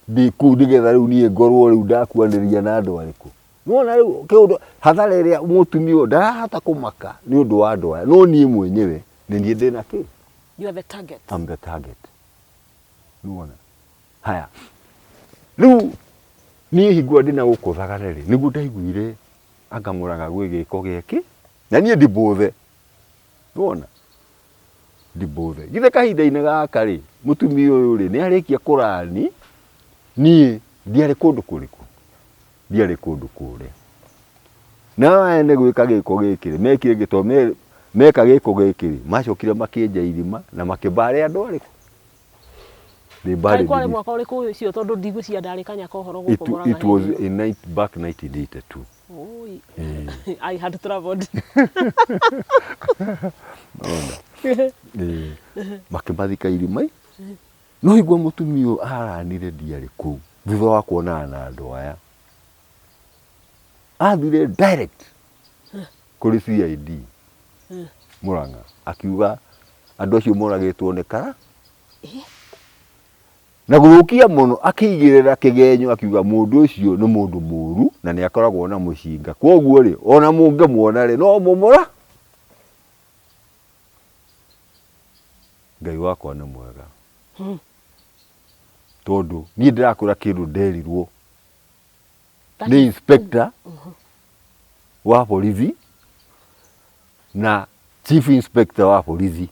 ndi kuu nigetha riu nie ngorwo riu ndakuaniria na andu ariku nona riu kiundu hathara iria mutumio ndarahota kumaka ni undu wa andu aya no nie mwenyewe ni nie ndina ki you are the target. I'm the target nona haya riu nie hingwa ndina gukuthagara ri niguo ndaiguire angamuraga gwi giko giki na nie ndibuthe nona ndibuthe githe kahinda-ini gaka ri mutumia uyu ri ni arikia kurani nie ndiari kundu kuriku ndiari kundu kuria na ene gwika giko giki mekire gito meka giko giki macokire makienja irima na makibare andu ariku Kai kwale mwaka uriku ucio tondu ndigwiciria ndarikanya kohoro guko moraga it was in back 1982 I had traveled makimathika irima no igwa mutumio aranire ndiari kuu thutha wa kuonana na andu aya athire direct kuri CID Muranga akiuga andu acio moragitwo ni kara na guthukia muno akigirira kigenyo akiuga mundu ucio ni mundu muru na ni akoragwo na mucinga koguo ri ona mungemuona ri no mumura Ngai wakwa ni mwega tondu ni ndirakura kindu nderirwo ni inspector wa polisi na chief inspector wa polisi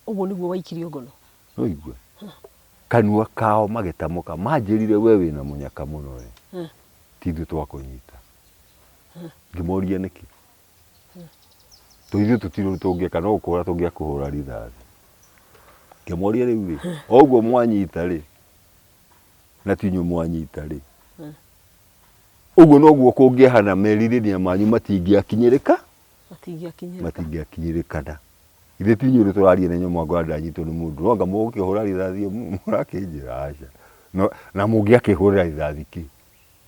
uguo niguo waikirio ngono no igwe kanua kao magetamuka manjirire we wina munyaka muno ri tithu twakunyita ngimoria niki tuithu tutiro tungieka no ukura tungia kuhura rithathi ngimoria riu ri oguo mwanyita ri na tinyu mwanyita ri uguo noguo kungihana merirĩria manyu matingiakinyĩrĩka matingiakinyĩrĩkana ithe tinyu ri turarie na nyamwa ngwa ndanyitwo ni mundu no nga mugukihura rithathi murakinjira aca na mungiakihurira rithathi ki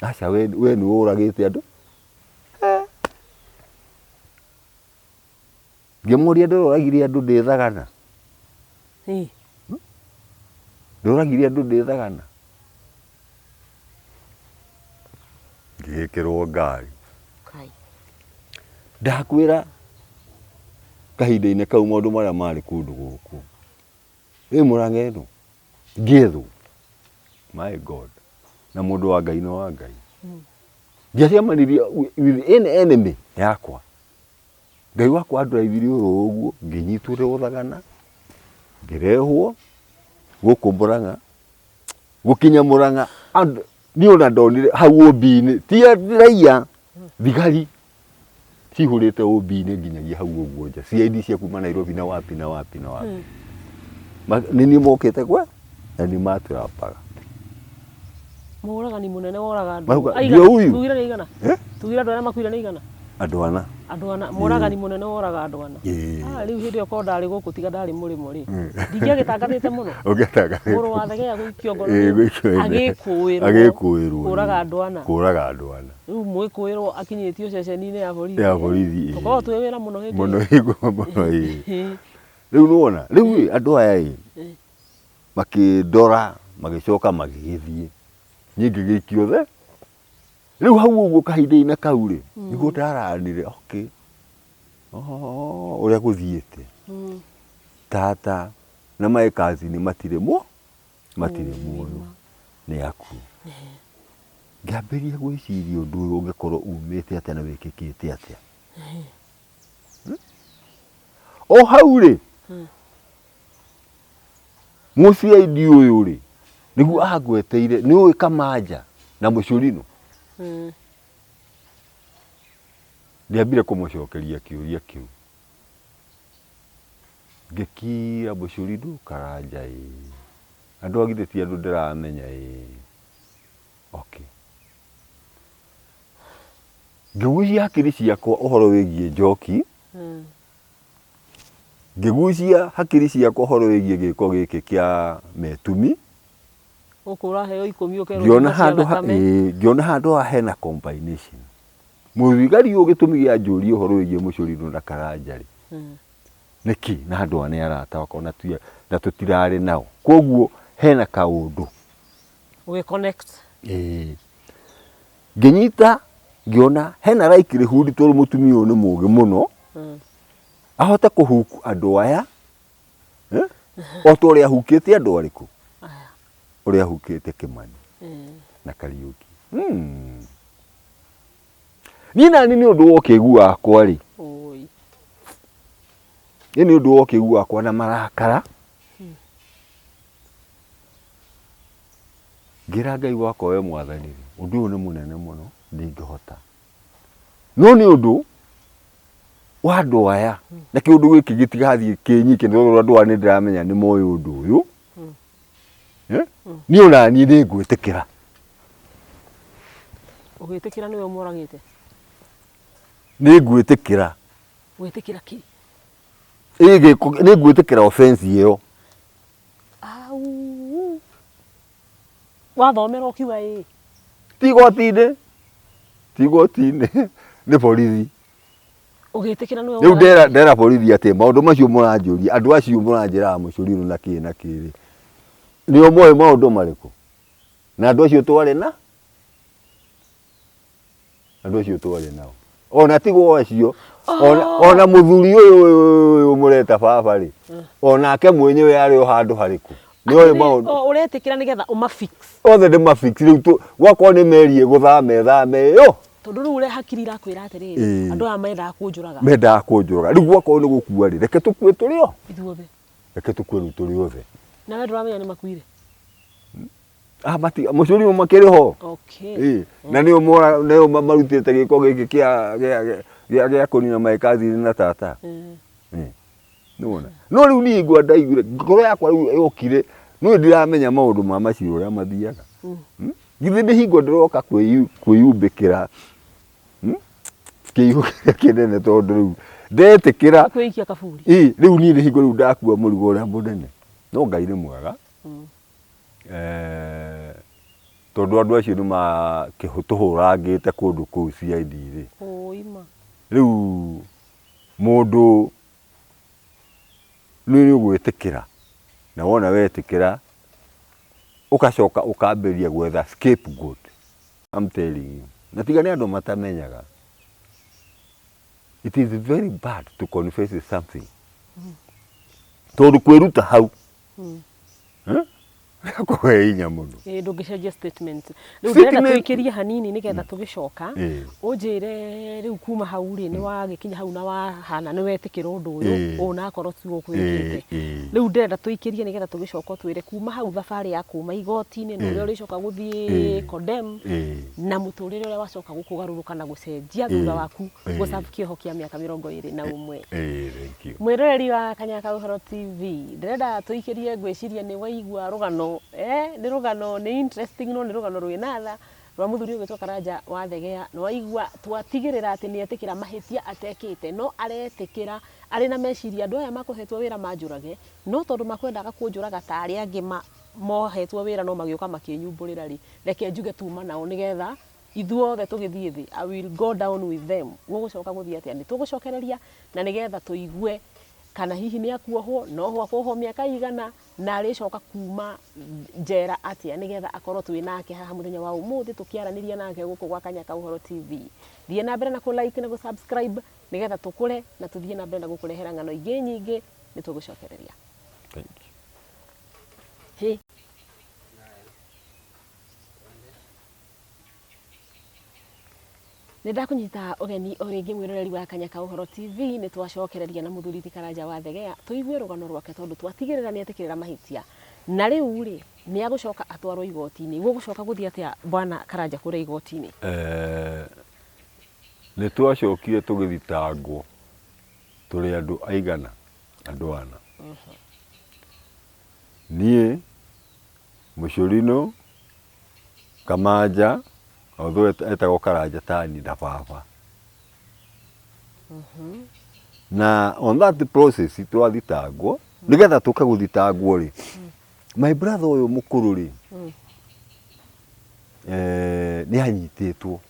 aca we ni uragite andu ngemuria nduragire andu ndithagana nduragire andu ndithagana ngikirwo ngari ndakwira kahinda-ini kau maundu maria mari kundu guku Muranga ino ngithwo my God na mundu wa Ngai no wa Ngai ngiacemanirie with any enemy yakwa Ngai wakwa nduraithire uru uguo nginyitwo ri uthagana ngirehwo guku Muranga gukinya Muranga ni ona ndonire hau obi-ini ti raia thigari cihurite obi-ini nginyagia hau uguo nja CID cia kuma Nairobi na wapi na wapi na wapi nini mokite kwa na ni maturapaga muraga ni munene woraga ndio huyu tugira ni igana tugira ndo makuira ni igana andå ana andå ana moragani munene woraga andå ana riu hindi ko ndari guku tiga ndari murimo ri ndingiagitangathite muno muru wa thegea guikio ngoro agikuirwo kuraga andå ana riu mwikuirwo akinyitio ceceni-ini ya borithi tukorwo twi wira muno riu nuona riu andå aya makindora magicoka magigithie niĩ ngĩgĩikio the riu hau ũguo kahinda-inĩ kau rĩ nĩguo ndaranire ũrĩa gũthiĩte tata na my cousin matirĩ muoyo nĩ akuũ ngĩambĩrĩria gwĩciria ũndũ ũyũ ũngĩkorwo umĩte atĩa na wĩkĩkĩte atĩa o hau rĩ mũciaidi ũyũ rĩ nĩguo angweteire nĩũĩ Kamanja na Mũcũrinũ ndiambire kũmũcokeria kĩũria kĩu ngĩkira Mũcũrinũ Karanja andũ agithe ti andũ ndĩramenya ngĩgucia hakiri ciakwa ũhoro wĩgiĩ Njoki ngĩgucia hakiri ciakwa ũhoro wĩgiĩ gĩko gĩkĩ kĩa Metumi ngĩona handũ haha hena combination mũthigari ũyũ gĩtũmi gĩa njũrie ũhoro wĩgiĩ Mũcũrinũ na Karanja rĩ nĩkĩ na andũ aya nĩ arata akwa na tũtirarĩ nao koguo hena kaũndũ ngĩnyita ngĩona hena likelihood tondũ mũtumia ũyũ nĩ mũũgĩ mũno ahote kũhuku andũ aya o ta ũrĩa ahukĩte andũ arĩkũ ũrĩa ahukĩte Kĩmani na Kariuki niĩ nani nĩ ũndũ wa ũkĩgu wakwa rĩ nĩ ũndũ wa ũkĩgu wakwa na marakara ngĩra Ngai wakwa we Mwathani ũndũ ũyũ nĩ mũnene mũno ndingĩhota no nĩ ũndũ wa andũ aya na kĩũndũ gĩkĩ gĩtigathiĩ kĩnyike tondũ andũ aya nĩ ndĩramenya nĩ moĩ ũndũ ũyũ niĩ ona niĩ nĩ ngwĩtĩkĩra ũgĩtĩkĩra nĩwe ũmoragĩte nĩ ngwĩtĩkĩra gwĩtĩkĩra kĩ nĩ ngwĩtĩkĩra offense ĩyo wathomera ũkiuga ti igoti-inĩ nĩ borithi ũgĩtĩkĩra nĩwe rĩu ndera borithi atĩ maũndũ macio mũranjũria andũ acio mũranjĩraga Mũcũrinũ na kĩ na kĩrĩ nĩo moĩ maũndũ marĩkũ na andũ acio twarĩ nao ona tigwo acio ona mũthuri ũyũ mũreta baba rĩ onake mwenyewe arĩ o handũ harĩkũ nĩoĩ maũndũ ũretĩkĩra nĩgetha ũmafix othe ndĩmafix rĩu gwakorwo nĩ merie gũthame ĩyo tondũ rĩu ũrĩa hakiri irakwĩra atĩrĩrĩ andũ aya mendaga kũnjũraga rĩu gwakorwo nĩ gũkua rĩ reke tũkue tũrĩ o ithuothe reke tũkue rĩu tũrĩ othe nawe ndũramenya nĩ makuire Mũcũrinũ makĩrĩ ho na nĩo marutĩte gĩko gĩkĩ gĩa kũnina my cousin na tata nĩwona no rĩu niĩ ngwa ndaiguire ngoro yakwa rĩu yokire no ndiramenya maũndũ ma macio ũrĩa mathiaga githĩ nĩ hingo ndĩroka kwĩyumbĩkĩra kĩihũ kĩnene tondũ rĩu ndetĩkĩra kwĩikia kaburi rĩu niĩ nĩ hingo rĩu ndakua mũrigo ũrĩa mũnene no Ngai nĩ mwega tondũ andũ acio nĩ makĩtũhũrangĩte kũndũ kũu CID rĩ rĩu mũndũ nĩ ũgwĩtĩkĩra na wona wetĩkĩra ũgacoka ũkambĩrĩria gwetha scapegoat I'm telling you na tiga nĩ andũ matamenyaga it is very bad to confess something tondũ kwĩruta hau kũhe hinya mũno ndũngĩcenjia statement rĩu ndĩrenda tũikĩrie hanini nĩgetha tũgĩcoka ũnjĩre rĩu kuma hau rĩ nĩ wagĩkinya hau na wahana nĩ wetĩkĩra ũndũ ũyũ onakorwo ti gũkwĩrĩkĩte rĩu ndĩrenda tũikĩrie nĩgetha tũgĩcoka twĩre kuma hau thabarĩ ya kuma igoti-inĩ na ũrĩa ũrĩcoka gũthiĩ condemn na mũtũrĩre ũrĩa wacoka gũkũgarũrũka na gũcenjia thutha waku gũcabu kĩoho kĩa mĩaka 21 mwĩroreri wa Kanyaka Ũhoro TV ndĩrenda tũikĩrie ngwĩciria nĩ waigua rũgano nĩ rũgano nĩ interesting no nĩ rũgano rwĩna tha rwa muthuri ugitwa Karanja wa Thegea no aigua twatigirira ati ni etikira mahitia atekite no aretikira ari na meciria andu aya makohetwo wira manjurage no tondu makwendaga kunjuraga ta ari angi mohetwo wira no magioka makinyumburira ri reke njuge tuma nao nigetha ithuothe tugithie thi I will go down with them gugucoka guthie atia ni tugucokereria na nigetha tuigue kana hihi ni akuohwo no ho akuohwo miaka igana na aricoka kuma njera atia nigetha akorwo twi nake haha muthenya wa umuthi tukiaraniria nake guku gwa Kanyaka Uhoro TV thie na mbere na ku like na ku subscribe nigetha tukure na tuthie na mbere na gukurehera ng'ano ingi nyingi ni tugucokereria. Thank you. Hey. Nenda kunyita ugeni oringi mwiroreri wa Kanyaka Uhoro TV ni twacokereria na muthuri ti Karanja wa Thegea tuigue rugano rwake tondu twatigirira ni etikirira mahitia na riu ri ni agucoka atwarwo igoti-ini gugucoka guthie atia bwana Karanja kuria igoti-ini ni twacokire tugithitangwo turi andu aigana andu ana nie Mucurino Kamanja although etagwo Karanja tani da baba na on that process twathitangwo nigetha tukaguthitangwo ri my brother uyu mukuru ri ni anyititwo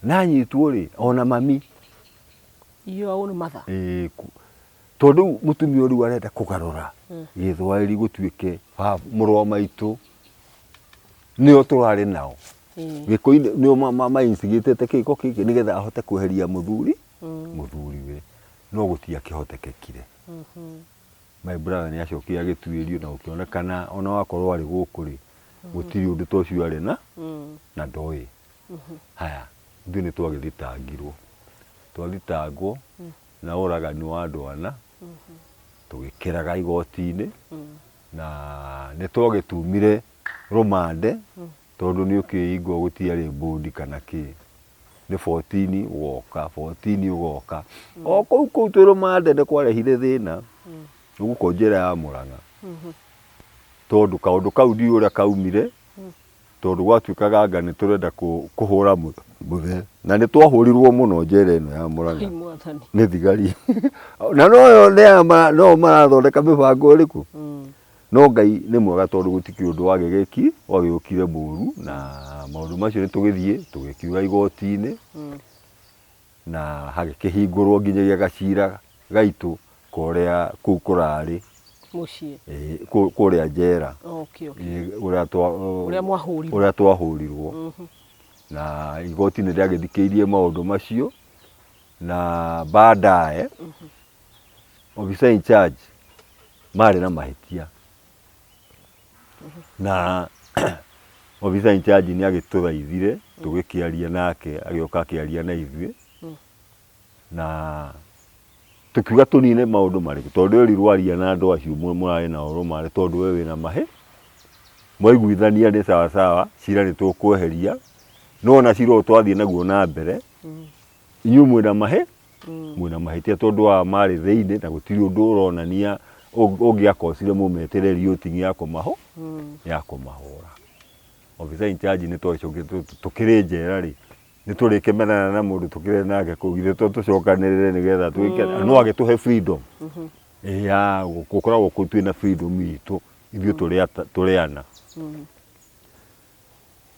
na anyitwo ri ona mami your own mother tondu mutumia uri arenda kugarura githwairi gutuike murwa maitu nio turari nao gikoini nio mainsigitete kiko kiki nigetha ahote kweheria muthuri we no gutia kihotekekire my brother ni acokire agituirio na ukionekana ona wakorwo ari guku ri gutiri undu tocio ari na ndoi haya ndu ni twathitangwo na uragani wa andu ana tugikiraga igoti-ini na ni twagitumire rumande tondu ni ukiigwo gutiari bodi kana ki ni 14 ugoka o kou twi rumande ni kwarehire thina uguko njira ya Murang'a tondu kaundu kau ndi uria kaumire tondu gwatuikaga anga ni turenda kuhura muthe na ni twahurirwo muno njera ino ya Murang'a ni thigari na no marathondeka mibango iriku no Ngai ni mwega tondu gutiki undu wagegeki wagiukire muru na maundu macio ni tugithie tugikiuga igoti-ini na hagikihingurwo nginyagia gacira gaitu korea kuu kurari mucie kuria njera uria twahurirwo na igoti-ini riagithikiirie maundu macio na baadaye officer in charge mari na mahitia na officer in charge ni agituthaithire tugikiaria nake agioka akiaria na ithuĩ na tukiuga tunine maundu mariku tondu erirwo aria na andu acio murari na urumari tondu we wina mahe mwaiguithania ni sawa sawa cira ni tukweheria no na cira twathie naguo na mbere inyu mwina mahitia tondu wa mari thiini na gutiri undu uronania ungiakosire mumetereri utingi ya kumahura officer in charge ni twacokire tukiri njera ri ni turikemenana na mundu tukire nake kugithe tucokanirire nigetha twike no agituhe freedom ya gukoragwo twina freedom itu ithuĩ turiana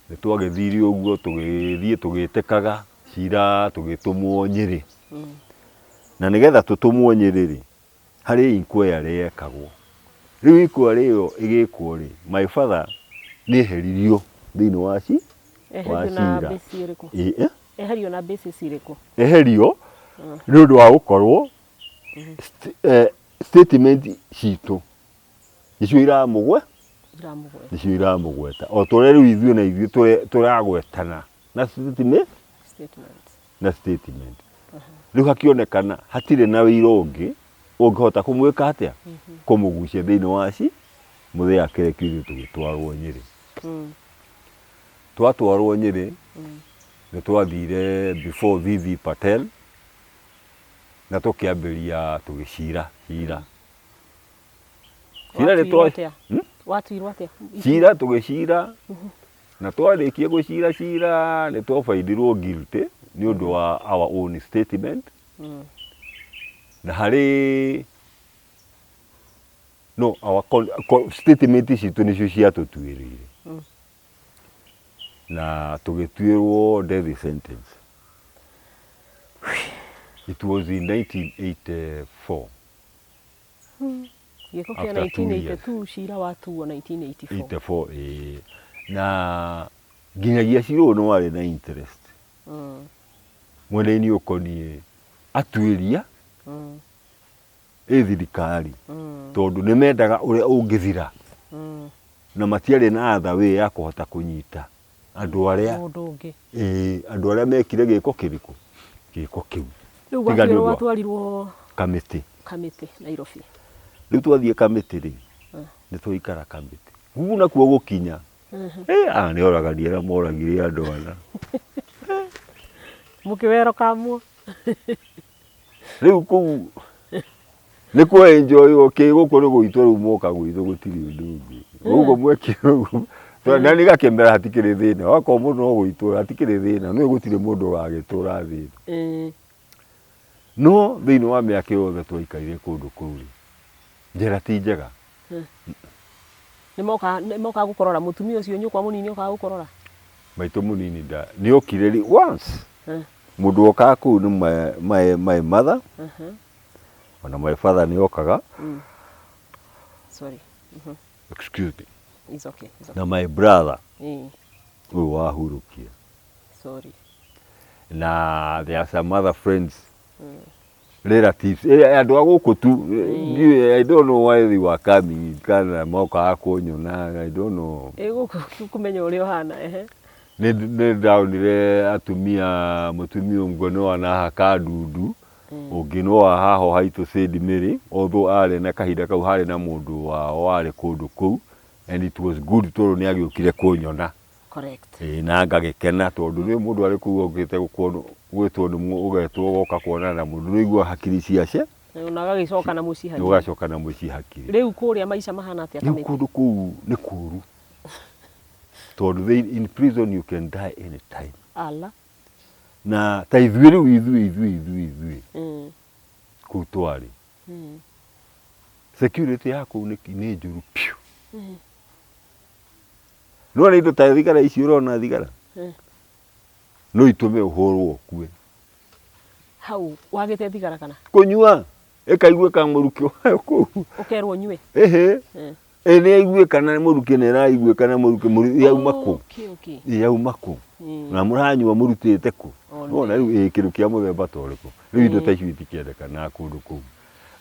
ni twagithiri uguo tugithie tugitekaga cira tugitumwo Nyeri na nigetha tutumwo Nyeri ri hari inquiry yekagwo riu inquiry iyo igikwo ri my father ni heririo thiini wa cira eherio na basis iriku eherio ni undu wa gukorwo statement citu icio iramugweta o tore riu ithuĩ na ithuĩ turagwetana na statement riu hakionekana hatire na wira ungi ungihota kumwika atia kumugucia thiini wa muthee akirekio tugitwarwo Nyeri twatwarwo Nyeri ni twathire before Vivi Patel na tukiambiria tugicira cira watuirwo atia cira tugicira na twarĩkia gũcira nĩ twabaindirwo guilty nĩ ũndũ wa our own statement na harĩ no our statement citũ nĩcio ciatũtuĩrĩire na tũgĩtuĩrwo death sentence. It was in 1984. Gĩko kĩa 1982 cira watuo 1984. Na nginyagia cira ũyũ nĩ warĩ na interest mwena-inĩ ũkoniĩ atuĩria thirikari tondũ nĩ mendaga ũrĩa ũngĩthira na matiarĩ na other way ya kũhota kũnyita andũ arĩa mekire gĩko kĩrĩkũ gĩko kĩu. Rĩu gwatuĩrwo watwarirwo kamĩtĩ Nairobi. Rĩu twathiĩ kamĩtĩ rĩ nĩ twaikara kamĩtĩ kũu nakuo gũkinya nĩ oragani arĩa moragire andũ ana mũkĩwero kamwo rĩu kũu nĩ kwa enjoy gũkũ nĩ gwitũ rĩu moka gwitũ gũtirĩ ũndũ ũngĩ ũguo mwekire ũguo na nĩ gakĩmera hatikĩrĩ thĩna wakorwo mũndũ no gwitũ hatikĩrĩ thĩna nĩ gũtirĩ mũndũ wagĩtũra thĩna no thĩinĩ wa mĩaka yothe twaikarire kũndũ kũu njĩra ti njega. Nĩ moka gũkorora mũtumia ũcio nyũkwa mũnini okaga gũkorora maitũ mũnini nĩ okire once mũndũ okaga kũu nĩ my mother ona my father nĩ okaga sorry excuse me it's okay na my brother ũyũ wahurũkia sorry na there are some other friends relatives andũ a gũkũ tu I don't know why they were coming kana mokaga kũnyona I don't know gũkũ kũmenya ũrĩa ũhana nĩ ndaonire mũtumia ũmwe nĩ wanahaka ndundu ũngĩ no haho haitũ Saint Mary although arĩ na kahinda kau harĩ na mũndũ wao warĩ kũndũ kũu and it was good tondũ nĩ agĩũkire kũnyona. Correct. Na ngagĩkena tondũ nĩ mũndũ arĩ kũu ũgĩte gwĩtwo ũgetwo goka kuonana na mũndũ nĩ igua hakiri ciace na agagĩcoka na mũciĩ hakiri. Ũgacoka na mũciĩ hakiri. Rĩu kũrĩa maica mahana atĩa kamĩtĩ? Rĩu kũndũ kũu nĩ kũru tondũ in prison you can die anytime. Ala. Na ta ithuĩ rĩu kũu twarĩ security ya kũu nĩ njũru piũ. No nĩ indo ta thigara ici ũrona thigara no itũme ũhũrwo ũkue. Hau wagĩte thigara kana? Kũnyua ĩkaiguĩka mũrukĩ wayo kũu. Ũkerwo nyue? Nĩ aiguĩka na mũrukĩ nĩ ĩraiguĩka na mũrukĩ yauma kũu. Yauma kũu na mũranyua mũrutĩte kũ. Nona rĩu kĩndũ kĩa mũthemba ta ũrĩkũ. Rĩu indo ta icio itikĩendekana kũndũ kũu.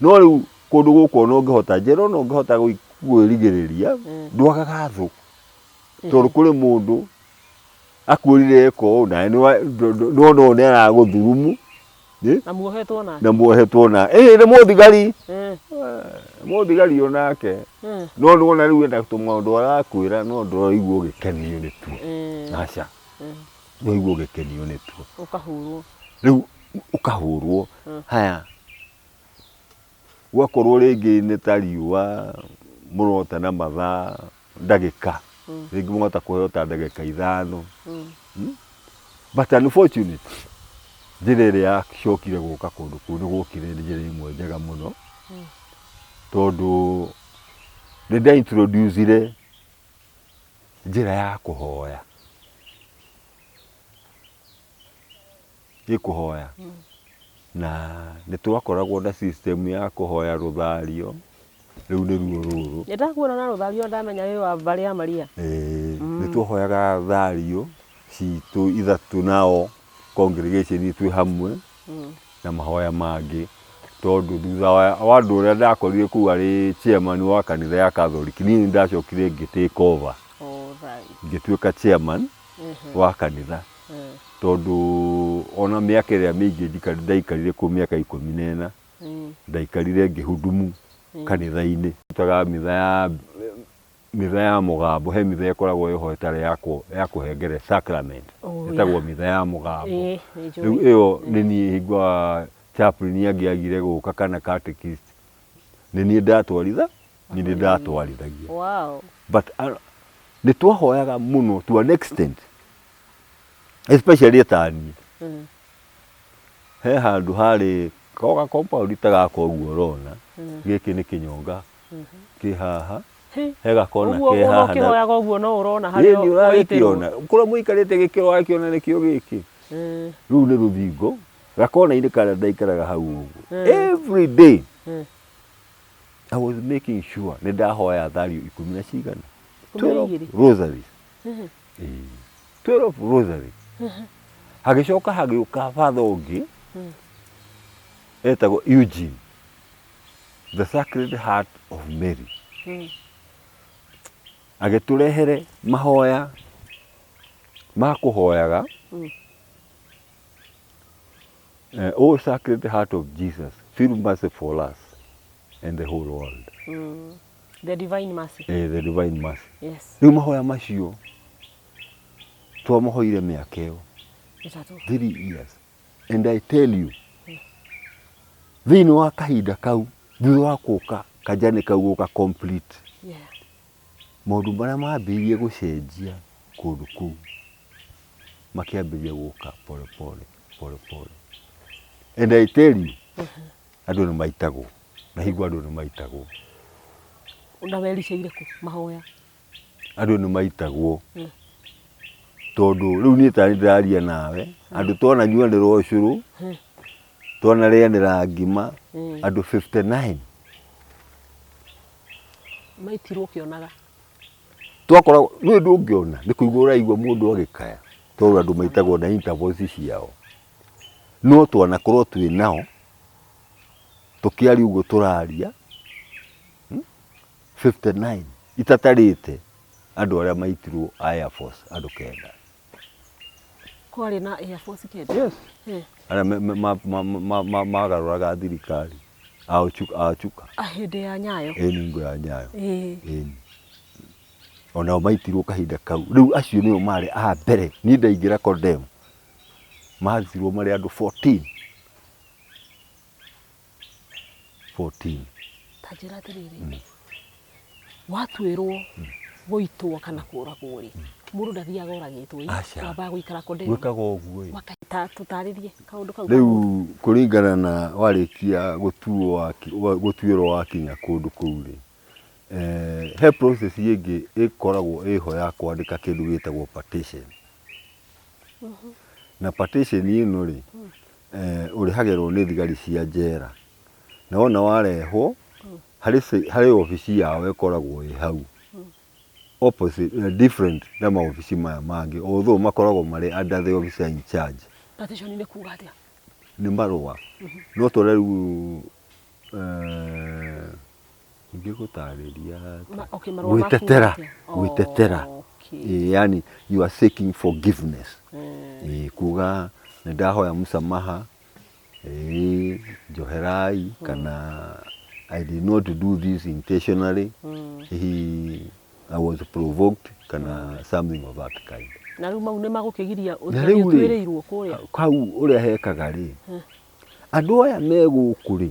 No rĩu kũndũ gũkũ ona ũngĩhota njĩra ona ũngĩhota gwĩrigĩrĩria ndwagaga thũ tondũ kũrĩ mũndũ akuĩrire eko na nona nĩ aragũthurumu na muohetwo na nĩ mũthigari onake no nĩwona rĩu enda tũmaũndũ arakwĩra no ndũraigua ũgĩkenio nĩ tuo aca ndũraigua ũgĩkenio nĩ tuo rĩu ũkahũrwo haya gwakorwo rĩngĩ nĩ ta riũa mũrota na mathaa ndagĩka rĩngĩ mũgota kũheo ta ndagĩka 5 but unfortunately njĩra ĩrĩa yacokire gũka kũndũ kũu nĩ gũkire njĩra ĩmwe njega mũno tondũ nĩ ndaintroducire njĩra ya kũhoya gĩkũhoya na nĩ twakoragwo na system ya kũhoya rũthario rĩu nĩruo rũrũ. Nĩndakuona na rũthario ndamenya wĩ wa mbarĩ ya Maria. Nĩ twahoyaga thario citũ ithatũ nao congregation twĩ hamwe na mahoya mangĩ tondũ thutha wa andũ ũrĩa ndakorire kũu arĩ chairman wa kanitha ya Catholic niĩ ndacokire ngĩ-take over ngĩtuĩka chairman wa kanitha tondũ ona mĩaka ĩrĩa mĩingĩ ndaikarire kũu mĩaka 14 ndaikarire ngĩhudumu kanitha-inĩ tutaga mitha ya mũgambo he mitha ĩkoragwo ĩho ĩtarĩ ya kũhengere sacrament ĩtagwo mitha ya mũgambo rĩu ĩyo nĩ niĩ hingwa chaplain angĩagire gũka kana catechist nĩ niĩ ndatwarithagia but nĩ twahoyaga mũno to an extent, especially tani. He handũ harĩ koga compound ta gaka ũguo ũrona, gĩkĩ nĩ kĩnyonga kĩ haha, he gakona kĩ haha. Ũguo ũkĩhoyaga ũguo no ũrona harĩa ũragĩkĩona, kũrĩa mũikarĩte gĩkĩro wakĩona nĩkĩo gĩkĩ. Rĩu nĩ rũthingo, gakona-inĩ karĩa ndaikaraga hau ũguo. Every day I was making sure nĩ ndahoya thario 10 na cigana. 12 rosaries. 12 rosaries. Hagĩcoka hagĩũka father ũngĩ etagwo Eugene, the Sacred Heart of Mary. Agĩtũrehere mahoya ma kũhoyaga O Sacred Heart of Jesus, feel mercy for us and the whole world. The Divine Mercy. The Divine Mercy. Yes. Rĩu mahoya macio twamahoire mĩaka ĩyo 3 years. And I tell you, thĩinĩ wa kahinda kau, thutha wa gũka kanjani kau gũka complete, maũndũ marĩa mambĩrĩirie gũcenjia kũndũ kũu makĩambĩrĩria gũka pole pole. And I tell you, andũ nĩ maitagwo, na higua andũ nĩ maitagwo. Na wericeire kũ mahoya? Andũ nĩ maitagwo. Tondũ rĩu niĩ ta ndĩraria nawe, andũ twana nyuanĩra ũcũrũ, twana rĩanĩra ngima, andũ 59 maitirwo kĩonaga. Twakoragwo nĩ ndũngĩona, nĩ kũigua ũraigua mũndũ agĩkaya, tondũ andũ maitagwo na intervals ciao. No twanakorwo twĩ nao, tũkĩaria ũguo tũraria, 59 itatarĩte andũ arĩa maitirwo Air Force, andũ 9. Kwarĩ na Air Force 9? Yes. Arĩa magarũraga thirikari, achuka. Hĩndĩ ya Nyayo? Ningo ya Nyayo. Onao maitirwo kahinda kau. Rĩu acio nĩo marĩ a mbere, niĩ ndaingĩra condemn, mathirwo marĩ andũ 14. Tanjĩra atĩrĩrĩ, watuĩrwo gũitwo kana kũragwo rĩ, mũndũ ndathiaga ũragĩtwo wambaga gũikara condemn? Gwĩkaga ũguo. Tũtarĩrie kaũndũ kau. Rĩu kũringana na warĩkia gũtuĩrwo wakinya kũndũ kũu rĩ, he process ĩngĩ ĩkoragwo ĩho ya kwandĩka kĩndũ gĩtagwo petition. Na petition ĩno rĩ, ũrĩhagĩrwo nĩ thigari cia njera. Na wona warehwo, harĩ obici yao ĩkoragwo ĩ hau. Opposite, different na maobici maya mangĩ, although makoragwo marĩ under the officer in charge. Petition nĩ kuuga atĩa? Nĩ marũa. No tũrĩa rĩu ingĩgũtarĩria gwĩtetera. Yani you are seeking forgiveness. Kuga nĩ ndahoya msamaha, njoherai, kana I did not do this intentionally. I was provoked, kana something of that kind. Na rĩu mau nĩ magũkĩgiria ũtuĩrĩirwo kũrĩa? Kau ũrĩa hekaga rĩ, andũ aya me gũkũ rĩ,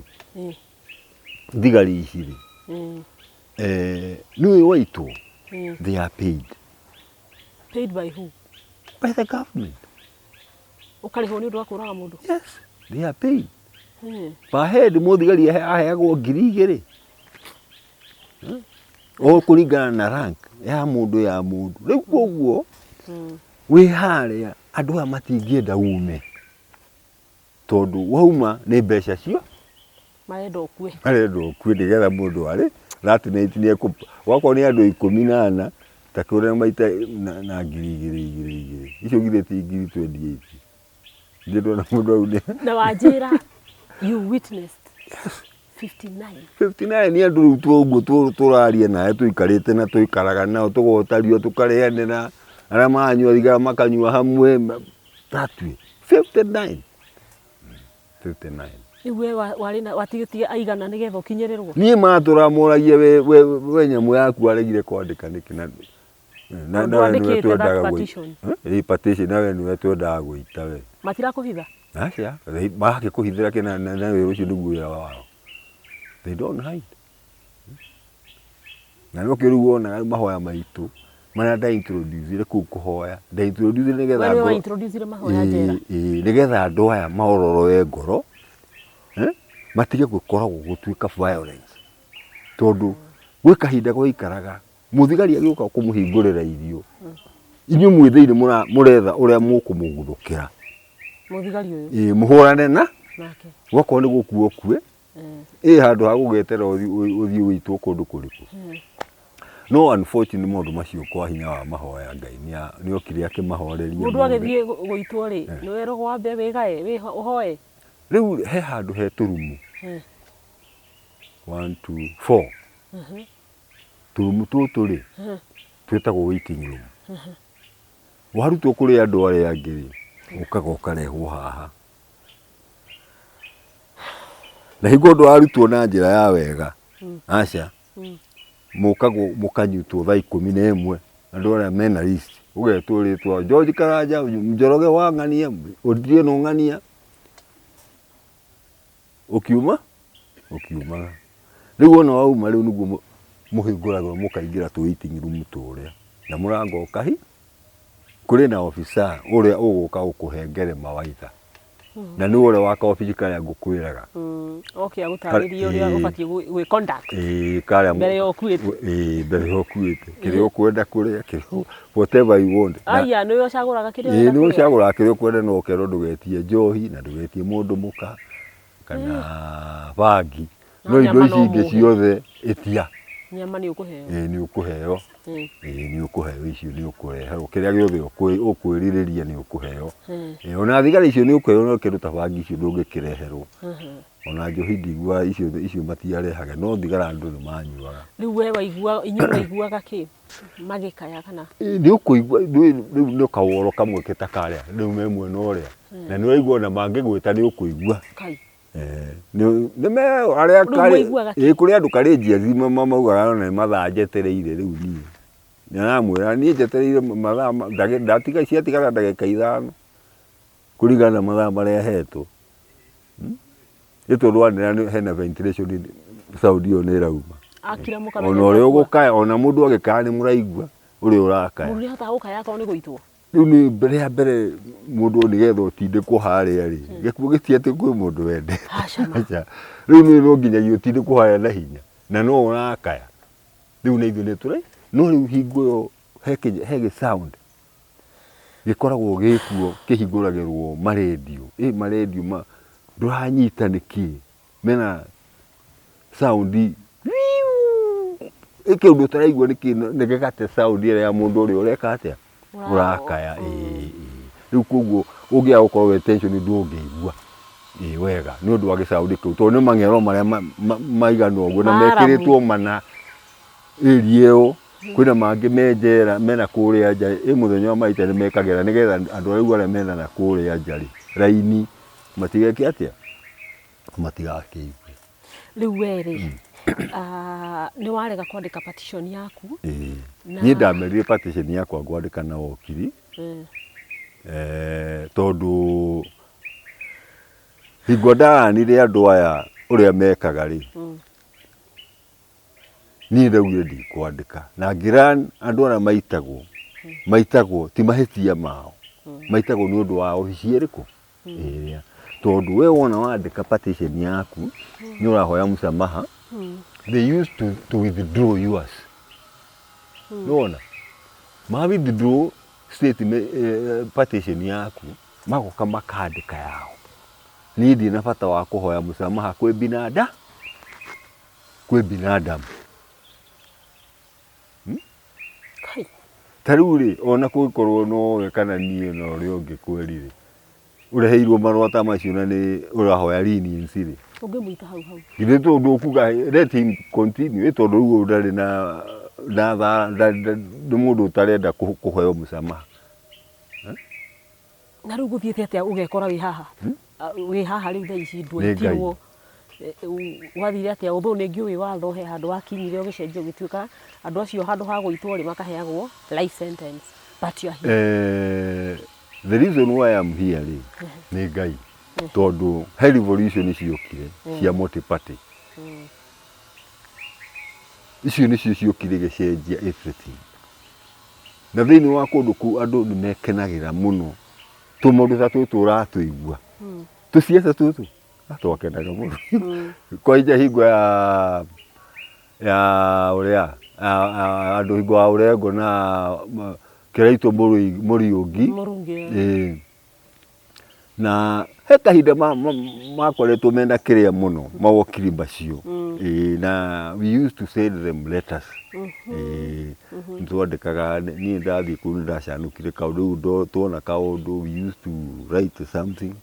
thigari ici rĩ, nĩwe waitwo, they are paid. Paid by who? By the government. Ũkarĩhwo nĩ ũndũ wa kũraga mũndũ? Yes, they are paid. Per head mũthigari aheagwo 2,000. O kũringana na rank ya mũndũ. Rĩu koguo wĩ harĩa andũ aya matingĩenda ume, tondũ wauma nĩ mbeca cio marenda ũkue. Nĩgetha mũndũ arĩ ratinate wakorwo nĩ andũ 14 ta kũrĩa maita na 2,000. Icio githĩ ti 28,000. Ndĩrona mũndũ au nĩ na wanjĩra you witnessed 59 nĩ andũ rĩu tũraria nawe tũikarĩte na tũikaraga nao tũgotario tũkareanĩra, arĩa manyua thigara makanyua hamwe, tatue 59. Rĩu we watigĩtie aigana nĩgetha ũkinyĩrĩrwo? Niĩ matũramoragia we nyamũ yaku aregire kwandĩka nĩkĩ na petition nawe nĩwe twendaga gũita we. Matirakũhitha? Aca, magakĩkũhithĩra kĩna na wĩra ũcio nĩguo wĩra wao. They don't hide. Na no kĩrĩu wonaga mahoya maitũ mana nda introduce kuu kuhoya nda introduce nigetha wewe wa introduce mahoya njera nigetha andu aya maororoe ngoro matige gukoragwo gutuika violence tondu gwi kahinda gwa ikaraga muthigari agioka kumuhingurira irio inyu mwithiire muretha uria mukumuguthukira muthigari uyu muhurane na nake goko ni gukuo kue handu ha gugetera uthii witu kundu kuriku no unfortunately mundu macio kwa hinya wa mahoya Ngai ni okire akimahoreria mundu agithie guitwo ri ni wero wambe wigae wi uhoe riu he handu he turumu 1 2 4 turumu tutu ri twitagwo waiting room warutwo kuri andu aria angi ukaga ukarehwo haha na hingo ndu arutwo na njira ya wega aca mukago mukanyutwo thaa 11 andu aria mena list ugetwo ritwa George Karanja Njoroge wa Ng'ania Otieno Ng'ania ukiuma riu ona wauma riu niguo muhinguragwo mukaingira tu waiting room turia na murango kahi kuri na officer uria uguka ukuhengere mawaitha na ni uria waka office karia ngukwiraga okay agutariria uria ubatie gwi conduct karia mbere yo kuite mbere yo kuite kirio kwenda kuria kirio whatever you want aya ni yo caguraga kirio ni yo caguraga kirio kwenda no kero ndugetie njohi na ndugetie mundu muka kana bangi no indo ici ingi ciothe itia nyama ni ukuheo ni ukuheo ni ukuheo icio ni ukureherwo kiria giothe ukwiririria ni ukuheo ona thigari icio ni ukuheo no kindu ta bangi icio ndungikireherwo ona njohi ndigua icio matiarehaga no thigara andu ni manyuaga riu we waigua inyu waiguaga ki magikaya kana ni ukuigua riu ni kaworo kamwe kitakaria riu me mwena uria na ni waigua na mangigwita ni ukuigua kai ni me aria kari kuri andu kari njiathi maugaga na mathaa njetereire riu ni namwira ni njetereire mathaa ndatiga ciatigara ndagika 5 kurigana na mathaa maria hetwo ito rwanira hena ventilation Saudi yo ni rauma akira mukana ona uri ugukaya ona mundu agikaya ni muraigua uri urakaya mundu ni hata gukaya ko ni guitwo riu ni mbere mundu ni getho tinde kuharia ri gikuo gitiate kwi mundu wende acha riu ni no nginya tinde kuharia na hinya na no urakaya riu ni ithu ni turai no riu hingo hege sound gikoragwo gikuo kihinguragirwo maradio maradio nduranyita niki mena sound ikiundu taraigua niki nigekate sound ira ya mundu uri ureka atia urakaya riu koguo ungia gukorwo we tension ndungigua wega ni undu wa gisaudi kiu to ni mangero maria maigano guo na mekiritwo mana iriyo kwina mangi menjera mena kuria nja muthenya wa maita ni mekagira nigetha andu ariu aria mena na kuria njari raini matigeke atia matigakeigue riu weri ni warega kwandika petition yaku ni ndamerire petition yakwa ngwandika na okiri tondu hingo ndanire andu aya uria mekaga ri ni ndaugire ndikwandika na ngiran andu aria maitagwo ti mahitia mao maitagwo ni undu wa ofici iriku tondu we wona wandika petition yaku ni urahoya musamaha they used to withdraw yours nona ma withdraw statement petition yaku magoka makandika yao ni ndi na bata wa kuhoya musamaha kwi binadamu kai taruri ona kuikorwo no wekana nie no ri ungikwerire ureheirwo marwa ta macio na ni urahoya leniency ri ungimuita hau githe tondu ukuga let him continue tondu riu ndari na mundu utarenda kuheo musamaha na riu guthiete atia ugekora wi haha riu thaa ici ndwetirwo wathire atia uthu ni ngiui watho he handu wakinyire ugicenjia ugituika andu acio handu ha guitwo ri makaheagwo life sentence but you are here the reason why I am here ni Ngai tondu he revolution ciokire cia multi party icio ni cio ciokire gicenjia everything na thĩinĩ wa kũndũ kũu andũ nĩ mekenagĩra mũno tũmaũndũ ta tũtũ ũratũigua tũciaca tũtũ twakenaga mũno kwa ija hingo ya ũrĩa andũ hingo wa ũrengo na Kĩraitũ Mũriũngi na he kahinda makoretwo mena kĩrĩa mũno mawokiri macio na we used to send them letters twandĩkaga niĩ ndathiĩ kũu nĩ ndacanũkire kaũndũ rĩu tuona kaũndũ we used to write something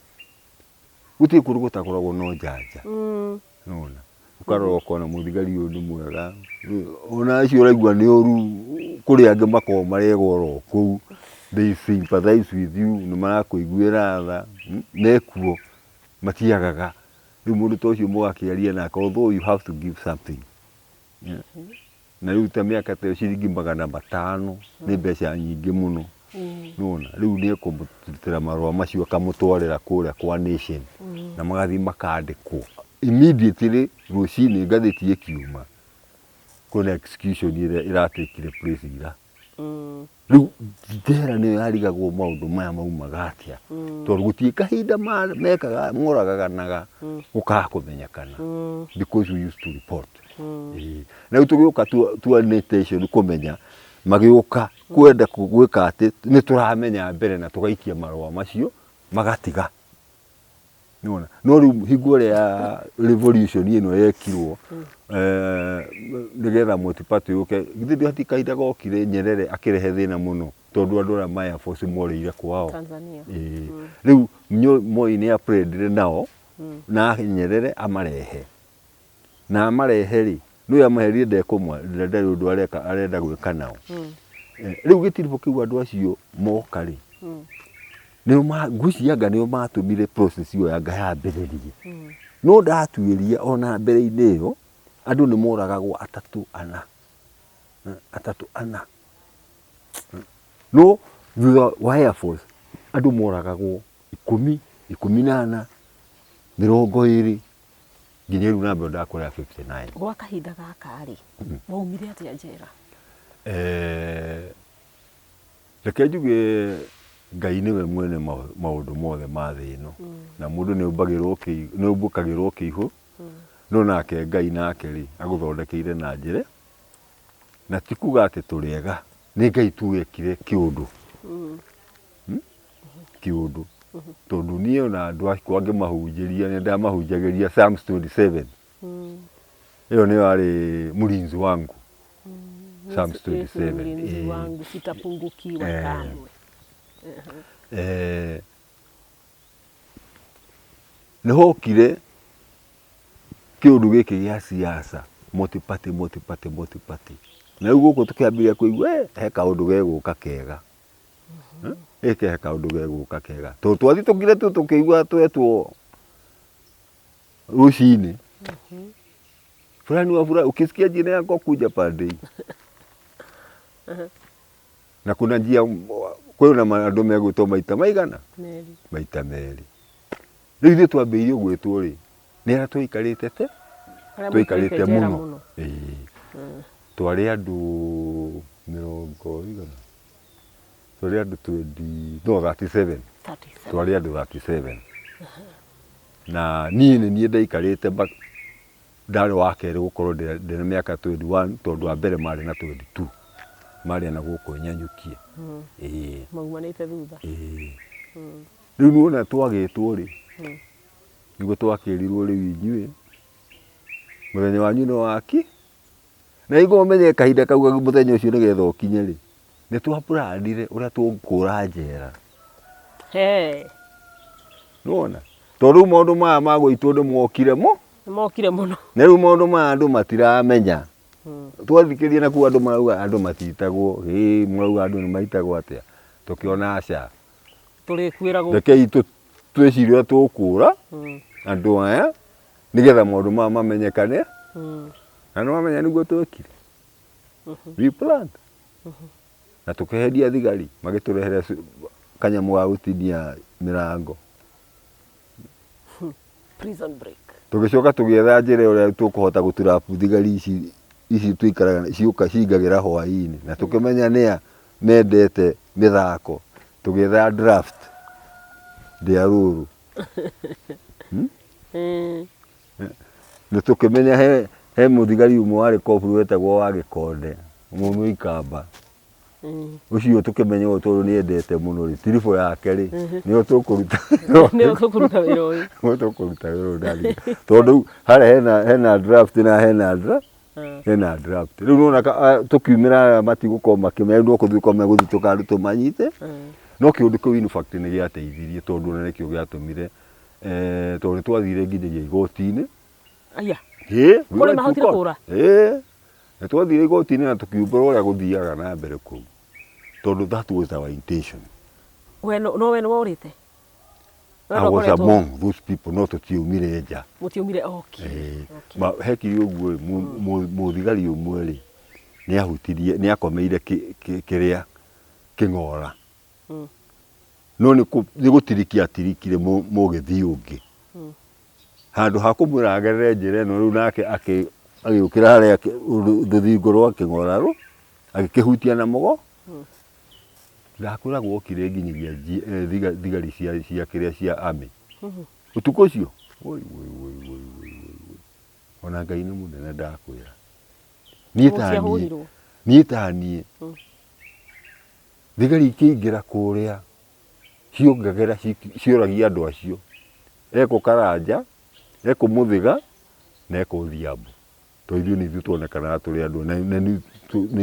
gũtirĩ kũndũ gũtakoragwo no njanja nona ũkarora ũkona mũthigari ũyũ nĩ mwega ona acio ũraigua nĩ ũru kũrĩ angĩ makoragwo marega oro kũu they sympathize with you nĩ marakũiguĩra tha mekuo matiagaga rĩu mũndũ ta ũcio mũgakĩaria nake although you have to give something na rĩu ta mĩaka ta ciringi 500 nĩ mbeca nyingĩ mũno nona rĩu nĩ ekũmũrutĩra marũa macio akamũtwarĩra kũrĩa kwa Nation na magathiĩ makandĩkwo immediately rũcinĩ ngathĩti ĩkiuma kwĩna execution ĩrĩa ĩratĩkire place ira rĩu njera nĩyo yarigagwo maũndũ maya maumaga atĩa tondũ gũtirĩ kahinda mekaga moraganaga gũkaga kũmenyekana because we used to report na rĩu tũgĩũka tuanĩte icio nĩ kũmenya magĩũka kwenda gwĩka atĩ nĩ tũramenya mbere na tũgaikia marũa macio magatiga no rĩu hingo ĩrĩa revolution ĩno yekirwo nĩgetha multi-party yũke githĩ hatikainda gokire Nyerere akĩrehe thĩna mũno tondũ andũ arĩa ma force morĩire kwao Tanzania rĩu Moi nĩ aprendire nao na Nyerere amarehe na amarehe rĩ nĩwe amaherie ndarĩ ũndũ arenda gwĩka nao rĩu gĩtiribũ kĩu andũ acio moka rĩ ngwĩciria anga nĩo matũmire process ĩyo yanga yambĩrĩrie no ndatuĩria ona mbere-inĩ ĩyo andũ nĩ moragagwo atatũ ana no thutha wa Air Force andũ moragagwo 10, 20 nginya rĩu namba ndakora 59 gwa kahinda gaka rĩ waumire atĩa njera reke njuge Ngai nĩwe mwene maũndũ mothe ma thĩ ĩno na mũndũ nĩ ũmbũkagĩrwo kĩihũ no nake Ngai nake rĩ agũthondekeire na njĩra na ti kuga atĩ tũrĩega nĩ Ngai tu wekire kĩũndũ tondũ niĩ ona andũ akwa ngĩmahunjĩria nĩ ndamahunjagĩria Psalms 27 ĩyo nĩyo arĩ mũlinzi wangu Psalms 27 mlinzi wangu sitapungukiwa kamwe nĩ hokire kĩũndũ gĩkĩ gĩa siasa multi-party na rĩu gũkũ tũkĩambĩrĩria kũigua he kaũndũ gegũka kega he kaũndũ gegũka kega tondũ twathiĩ tũkire tũkĩigua twetwo rũcinĩ fulani wa fulani ukisikia jina yako kuja pande na kuna njia kwĩna andũ megwĩtwo maita maigana maita merĩ rĩu ithuĩ twambĩrĩirie gwĩtwo rĩ nĩ arĩa twaikarĩte mũno twarĩ andũ 37 twarĩ andũ 37 na niĩ ndaikarĩte ndarĩ wa kerĩ gũkorwo ndĩna mĩaka 21 tondũ wa mbere marĩ na 22 marĩ na gũkũ Nyanyukie maumanĩte thutha rĩu nĩwona twagĩtwo rĩ nĩguo twakĩrirwo rĩu inyuĩ mũthenya wanyu nĩ waki na igũo menye kahinda kau mũthenya ũcio nĩgetha ũkinye rĩ nĩ twaplanire ũrĩa tũkũra njera nĩwona tondũ rĩu maũndũ maya magũitwo nĩmokire mũno na rĩu maũndũ maya andũ matiramenya twathikĩrĩria na kuo andũ marauga andũ matitagwo marauga andũ nĩ maitagwo atĩa tũkĩona aca tũrĩkwĩragwo rekei twĩcirie ũrĩa tũkũra andũ aya nĩgetha maũndũ maya mamenyekane na nĩwamenya nĩguo twekire we planned na tũkĩhendia thigari magĩtũrehere kanyamũ ga gũtinia mĩrango prison break tũgĩcoka tũgĩetha njĩra ũrĩa tũkũhota gũturapu thigari ici twĩkaraga ciũka cingagĩra hwaĩ-inĩ na tũkĩmenya nĩa mendete mithako tugetha draft ndia ruru nä tå kä menya he må thigari umwe warä kobu wetagwo wa gä konde må må ikamba å cio tå kä menya å tondå nä endete må no rä tiribå yake rä nä o tå kå ruta nä tå kå ruta wä ra å yå nä tå kå ruta wä ra tondå harä hena draft na hena draft rä u nona tå kiumä ra matigå korwo makä menya no kå thiä korwo megå thiä tå kandå tå manyite no kä å ndå kä u nä gä ateithirie tondå na nä kä o gä atå mire tondå nä twathire nginyagia igoti-inä aya kå rä mahotire kå ra nä twathire igoti-inä na tå kiumbå å rä a gå thiaga na mbere kå u tondå that was our intention. no we nä worä te I was among those people no tå tiumire nja må tiumire he kä rä å guo må thigari å mwe rä nä ahutirie nä akomeire kä rä a kä ng'ora no nä gå tirikia atirikire må gä thiä å ngä handå ha kå mwä ra agerere njä ra ä no rä u nake agä å kä ra harä a rå thingo rwa kä ng'ora rå agä kä hutia na mogo ndakwä ragwo okire nginyagia thigari cia kä rä a cia army å tukå å cio ona Ngai nä må nene ndakwä ra niä taniä thigari ikä ingä ra kå rä a ciongagera ciåragia andå acio ekå Karanja ekå må thiga na ekå Odhiambo to ithuĩ nä ithuĩ tuonekanaga tå rä andå nä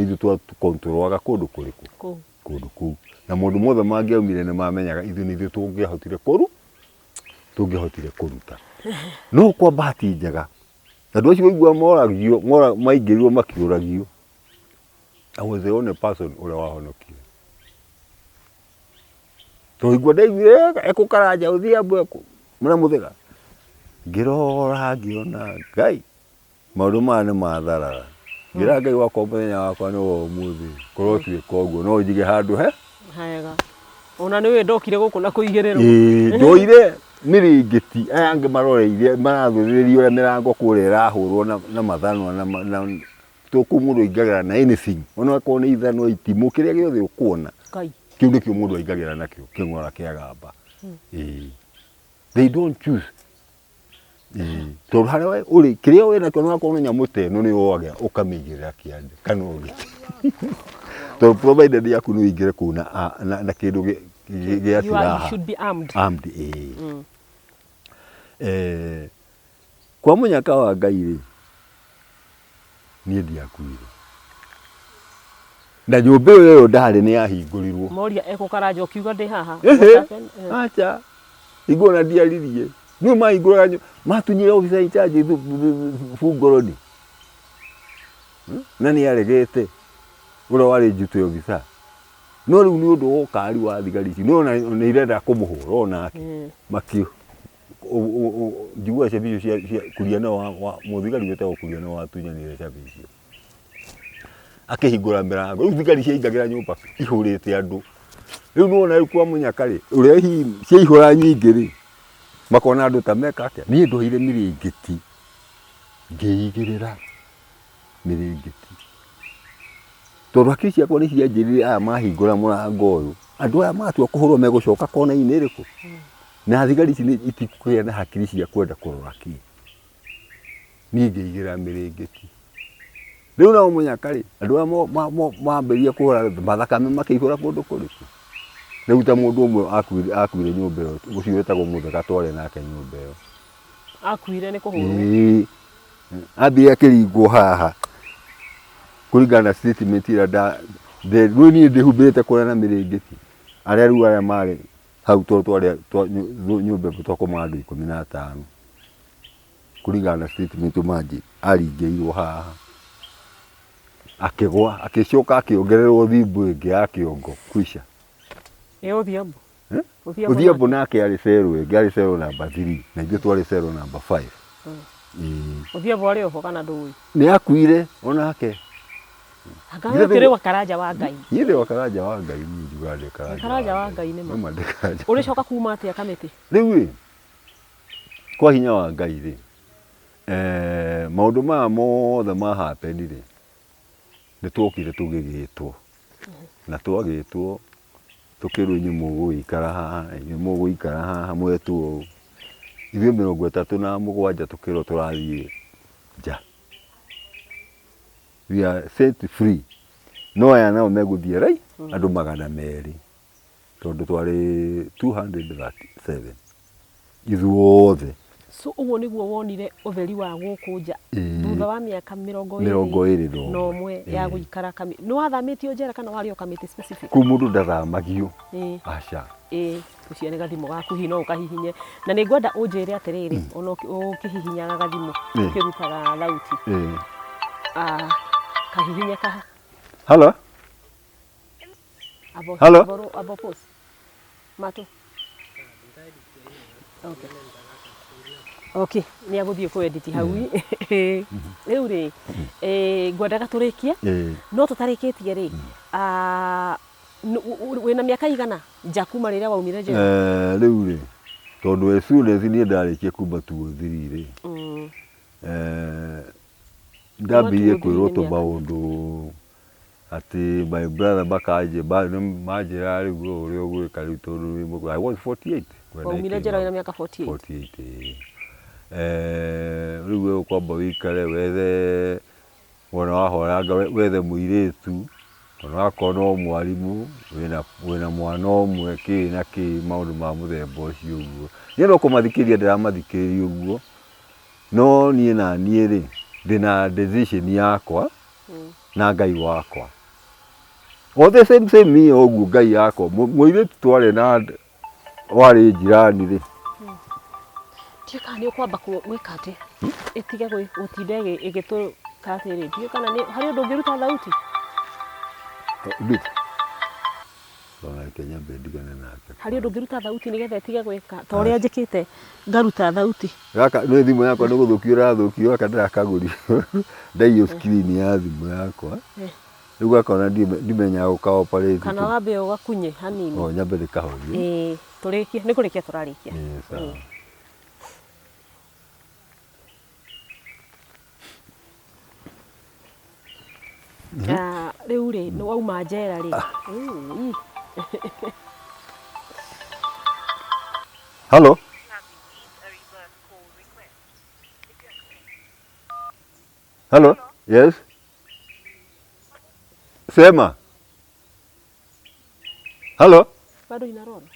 ithuĩ twakontrolaga kå ndå kå rä kå kå ndå kå u na må ndå mothe mangĩaumire nä mamenyaga ithuĩ nä ithuĩ tå ngä hotire kå ruta no kwa bahati njega andå acio waigua moragio maingä rirwo makä å ragio I was the only person å rä a wahonokire to igua ndaiguire ekå Karanja Odhiambo må na må thiga ngä rora ngä ona Ngai maå ndå maya nä matharara ngä ra Ngai wakwa må thenya wakwa nä wa å må thä korwo tuä ka å guo no njige handå hega ona nä wä ndokire gå kå na kå igä rä rwo ndoire mä rä ngä ti aya angä maroreire marathå rä ria å rä a mä rango kå rä a ärahå rwo na mathanwa tå kå må ndå aingagä ra na anything ona akorwo nä ithanwa itimå kä rä a gä othe å kuona kä u nä kä o må ndå aingagä ra nakä o kä ng'ora kä agamba they don't choose tondå harä a å rä kä rä a wä nakio nä wakorwo nä nyamå ta ä no nä woaga å kamä igä rä ra kä andä kana å gä tondå provided yaku nä å ingä re kå u na kä ndå gä atiraha kwa må nyaka wa Ngai rä niä ndiakuire na nyå mbä ä yo ndarä nä yahingå rirwo moria ekå Karanja å kiuga ndä haha acha igå na ndiaririe nä mahingå raga matunyä re officer in charge bungoroni na nä aregete å rä a warä njutå officer no rä u nä å ndå wa åkari wa thigari ici nä irenda kå må hå ra onake makä njigua cabi icio cia kuriana må thigari wetagwo kuriana watunyanire cabi icio akä hingå ra mä rango rä u thigari ciaingagä ra nyå mba ihå rä te andå rä u nona rä u kwa må nyaka rä å rä a ciaihå ra nyingä rä makona andå ta meka atä niä ndoire mä rä ngä ti ngä igä rä ra mä rä ngä ti tondå hakiri ciakwa nä cianjä rä aya mahingå ra må rango å yå andå aya matua kå hå rwo megå coka kona-inä rä kå na thigari ici itikå gä a na hakiri cia kwenda kå rora kä niä ngä igä ra mä rä ngä ti rä u nao må nyaka rä andå aya mambä ria kå hå ra mathakame makä ihå ra kå ndå kå rä kå rä u ta må ndå å mwe akuire nyå mba ä yo å cio wetagwo må thega tware nake nyå mba ä yo akuire nä kå hå rwo ambire akä ringwo haha kå ringana na statement ä rä a rä u niä ndä humbä rä te kå rä a na mä rä ngä ti arä a rä u arä a marä hau nyå mba ä mwe twakoma andå 15 kå ringana na statement manjä aringä irwo haha akä gwa akä coka akä ongererwo thimbå ä ngä ya kä ongo kwisha Odhiambo nake arä cero ä ngä arä cero namba 3 na ithuä twarä cero namba 5 Odhiambo arä oho kana ndå nä akuire onake kä rä wa Karanja wa Ngai niä ndä wa Karanja wa Ngai niä njuga ndä Karanja wa Ngai nä ma å rä coka kuma atä a kamä tä rä u kwa hinya wa Ngai rä maå ndå maya mothe mahapenirä nä twokire tå gä gä two na twagĩtwo tũkĩrwo inyuĩ mũgũikara haha mwetwo ithuĩ 37 tũkĩrwo tũrathiĩ nja. We are set free. No aya nao megũthiĩ rai andũ 200 tondũ twarĩ 237 ithuothe. So ũguo nĩguo wonire ũtheri wa gũkũ nja thutha wa mĩaka 21 ya gũikara nĩ wathamĩtio njera kana warĩ o kamĩtĩ specific? Kũu mũndũ ndathamagio. Aca. Ũcio nĩ gathimo gaku hihi no ũkahihinye na nĩ ngwenda ũnjĩre atĩrĩrĩ ona ũkĩhihinyaga gathimo ũkĩrutaga thauti. Kahihinye ka. Hello? Hello? Abo post. Mato. Okay. Okay, nĩ agũthiĩ kwediti hau. Rĩu rĩ, ngwendaga tũrĩkie no tũtarĩkĩtie rĩ, wĩna mĩaka igana nja kuma rĩrĩa waumire njera? Rĩu rĩ, tondũ experience niĩ ndarĩkia kuma 203 rĩ, ndambirie kwĩrwo tũmaũndũ atĩ my brother manjĩra rĩu ũrĩa ũgwĩka rĩu tondũ I was 48. Waumire njera wĩna mĩaka 48? 48. Rĩu ũkwamba wĩikare wethe wona wahoranga wethe mũirĩtu ona wakorwo no mwarimũ wĩna mwana ũmwe kĩ na kĩ maũndũ ma mũthemba ũcio ũguo. Niĩ no kũmathikĩria ndĩramathikĩrĩria ũguo no niĩ na niĩ rĩ ndĩna decision yakwa na Ngai wakwa. O the same ũguo Ngai yakwa mũirĩtu twarĩ na warĩ njirani rĩ. Tiĩ kana nĩ ũkwamba gwĩka atĩ ĩtige gũtinda ĩgĩtũka atĩrĩ tiĩ kana harĩ ũndũ ũngĩruta thauti? Harĩ ũndũ ũngĩruta thauti nĩgetha ĩtige gwĩka ta ũrĩa njĩkĩte ngaruta thauti? Gaka nĩ thimũ yakwa nĩ gũthũkio ĩrathũkio gaka ndĩrakagũrio ndaiywo screen ya thimũ yakwa. Rĩu gaka ona ndimenyaga gũka-operate. Kana wambe ũgakunye hanini? O nyambe ndĩkahorie. Tũrĩkie nĩ kũrĩkia tũrarĩkia. Rĩu rĩ nĩ wauma njera rĩ. Hello? Hello? Yes? Sema? Hello? Bado inarora?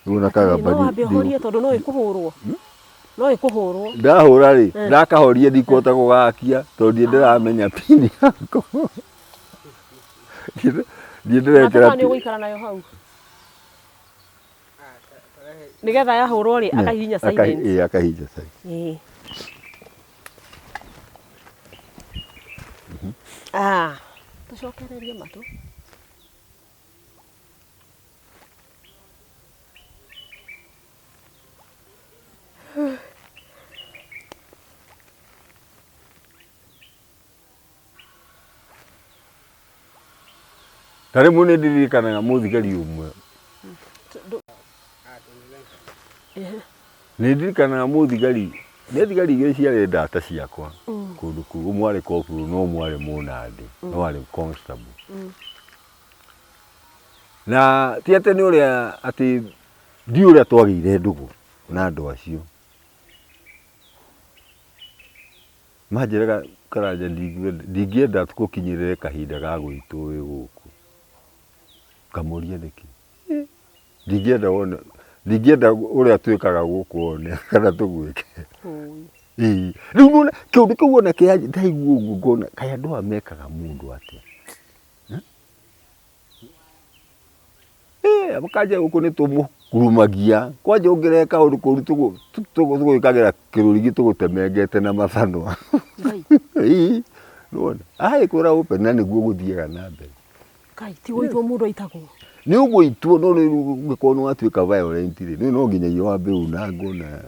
Unakaga bado. No wambe ũhorie tondũ no ĩkũhũrwo. No ĩkũhũrwo. Ndahũra rĩ ndakahoria ndikũhota gũgakia tondũ ndĩramenya pini yakwa. Ndĩrekera nĩ ũgũikara nayo hau nĩgetha yahũrwo rĩ akahihinya silence. Akahihinya silence. Tũcokererie matũ. Tarĩ mu nĩ ndirikanaga mũthigari ũmwe. Nĩ ndirikanaga mũthigari nĩ thigari igĩrĩ ciarĩ ndata ciakwa kũndũ kũu. Ũmwe arĩ corporal no ũmwe arĩ mũnandĩ no arĩ constable. Na ti atĩ nĩ ũrĩa atĩ ndi ũrĩa twagĩire ndũgũ na andũ acio. Manjĩraga Karanja ndingĩenda gũkinyĩrĩre kahinda ga gwĩtwo wĩ gũkũ. Ngamũria nĩkĩ? Ndingĩenda ũrĩa twĩkaga gũkũ one kana tũgwĩke. Rĩu nona kĩũndũ kĩu ona ndaigua ũguo ngona kaĩ andũ aya mekaga mũndũ atĩa. Makanjia gũkũ nĩ tũmũkurumagia kwanja ũngĩreka ũndũ kũru tũgwĩkagĩra kĩrũrigi tũgũtemengete na mathanwa. Kwĩra open na nĩguo gũthiaga na mbere. Kai ti gũitwo mũndũ aitagwo. Nĩ ũgũitwo no ũngĩkorwo nĩ watuĩka violent rĩ no nginyagia wambe unangwo na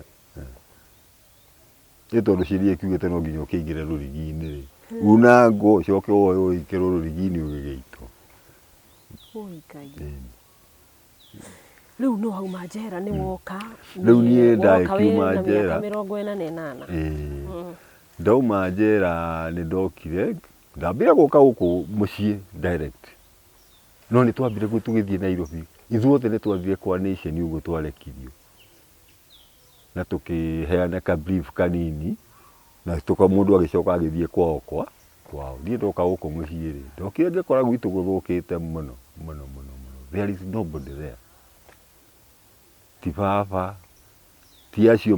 nĩ tondũ ciria ĩkiugĩte no nginya ũkĩingĩre rũrigi-inĩ rĩ unangwo ũcoke woywo wĩkĩrwo rũrigi-inĩ ũgĩgĩitwo. Rĩu no wauma njera nĩ woka. Rĩu niĩ ndakiuma njera. Mĩaka 48. ndauma njera nĩ ndokire ndambire gũka gũkũ mũciĩ direct no nĩ twambire tũgĩthiĩ Nairobi ithuothe nĩ twathire kwa Nation ũguo twarekirio na tũkĩheana ka brief kanini na mũndũ agĩcoka agĩthiĩ kwao niĩ ndoka gũkũ mũciĩ rĩ ndokire ngĩkora gwitũ gũthũkĩte mũno there is nobody there ti baba ti acio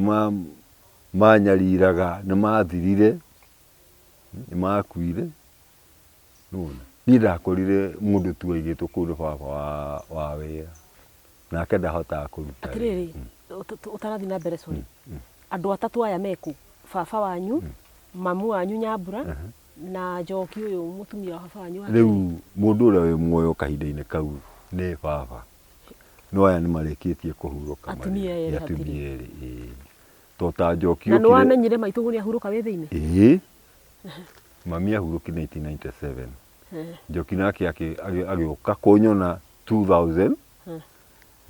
manyariraga nĩ mathirire nĩ makuire nona niĩ ndakorire mũndũ tu aigĩtwo kũu nĩ baba wa wĩra nake ndahotaga kũruta atĩrĩrĩ ũtarathiĩ na mbere sorry andũ atatũ aya meku baba wanyu mamu wanyu Nyambura na Njoki ũyũ mũtumia wa baba wanyu rĩu mũndũ ũrĩa wĩ muoyo kahinda-inĩ kau nĩ baba no aya nĩ marĩkĩtie kũhurũka atumia erĩ tota Njoki na nĩ wamenyire maitũguo nĩ ahurũka wĩ thĩinĩ mami ahurũki 1997 Njoki nake agĩũka kũnyona 2000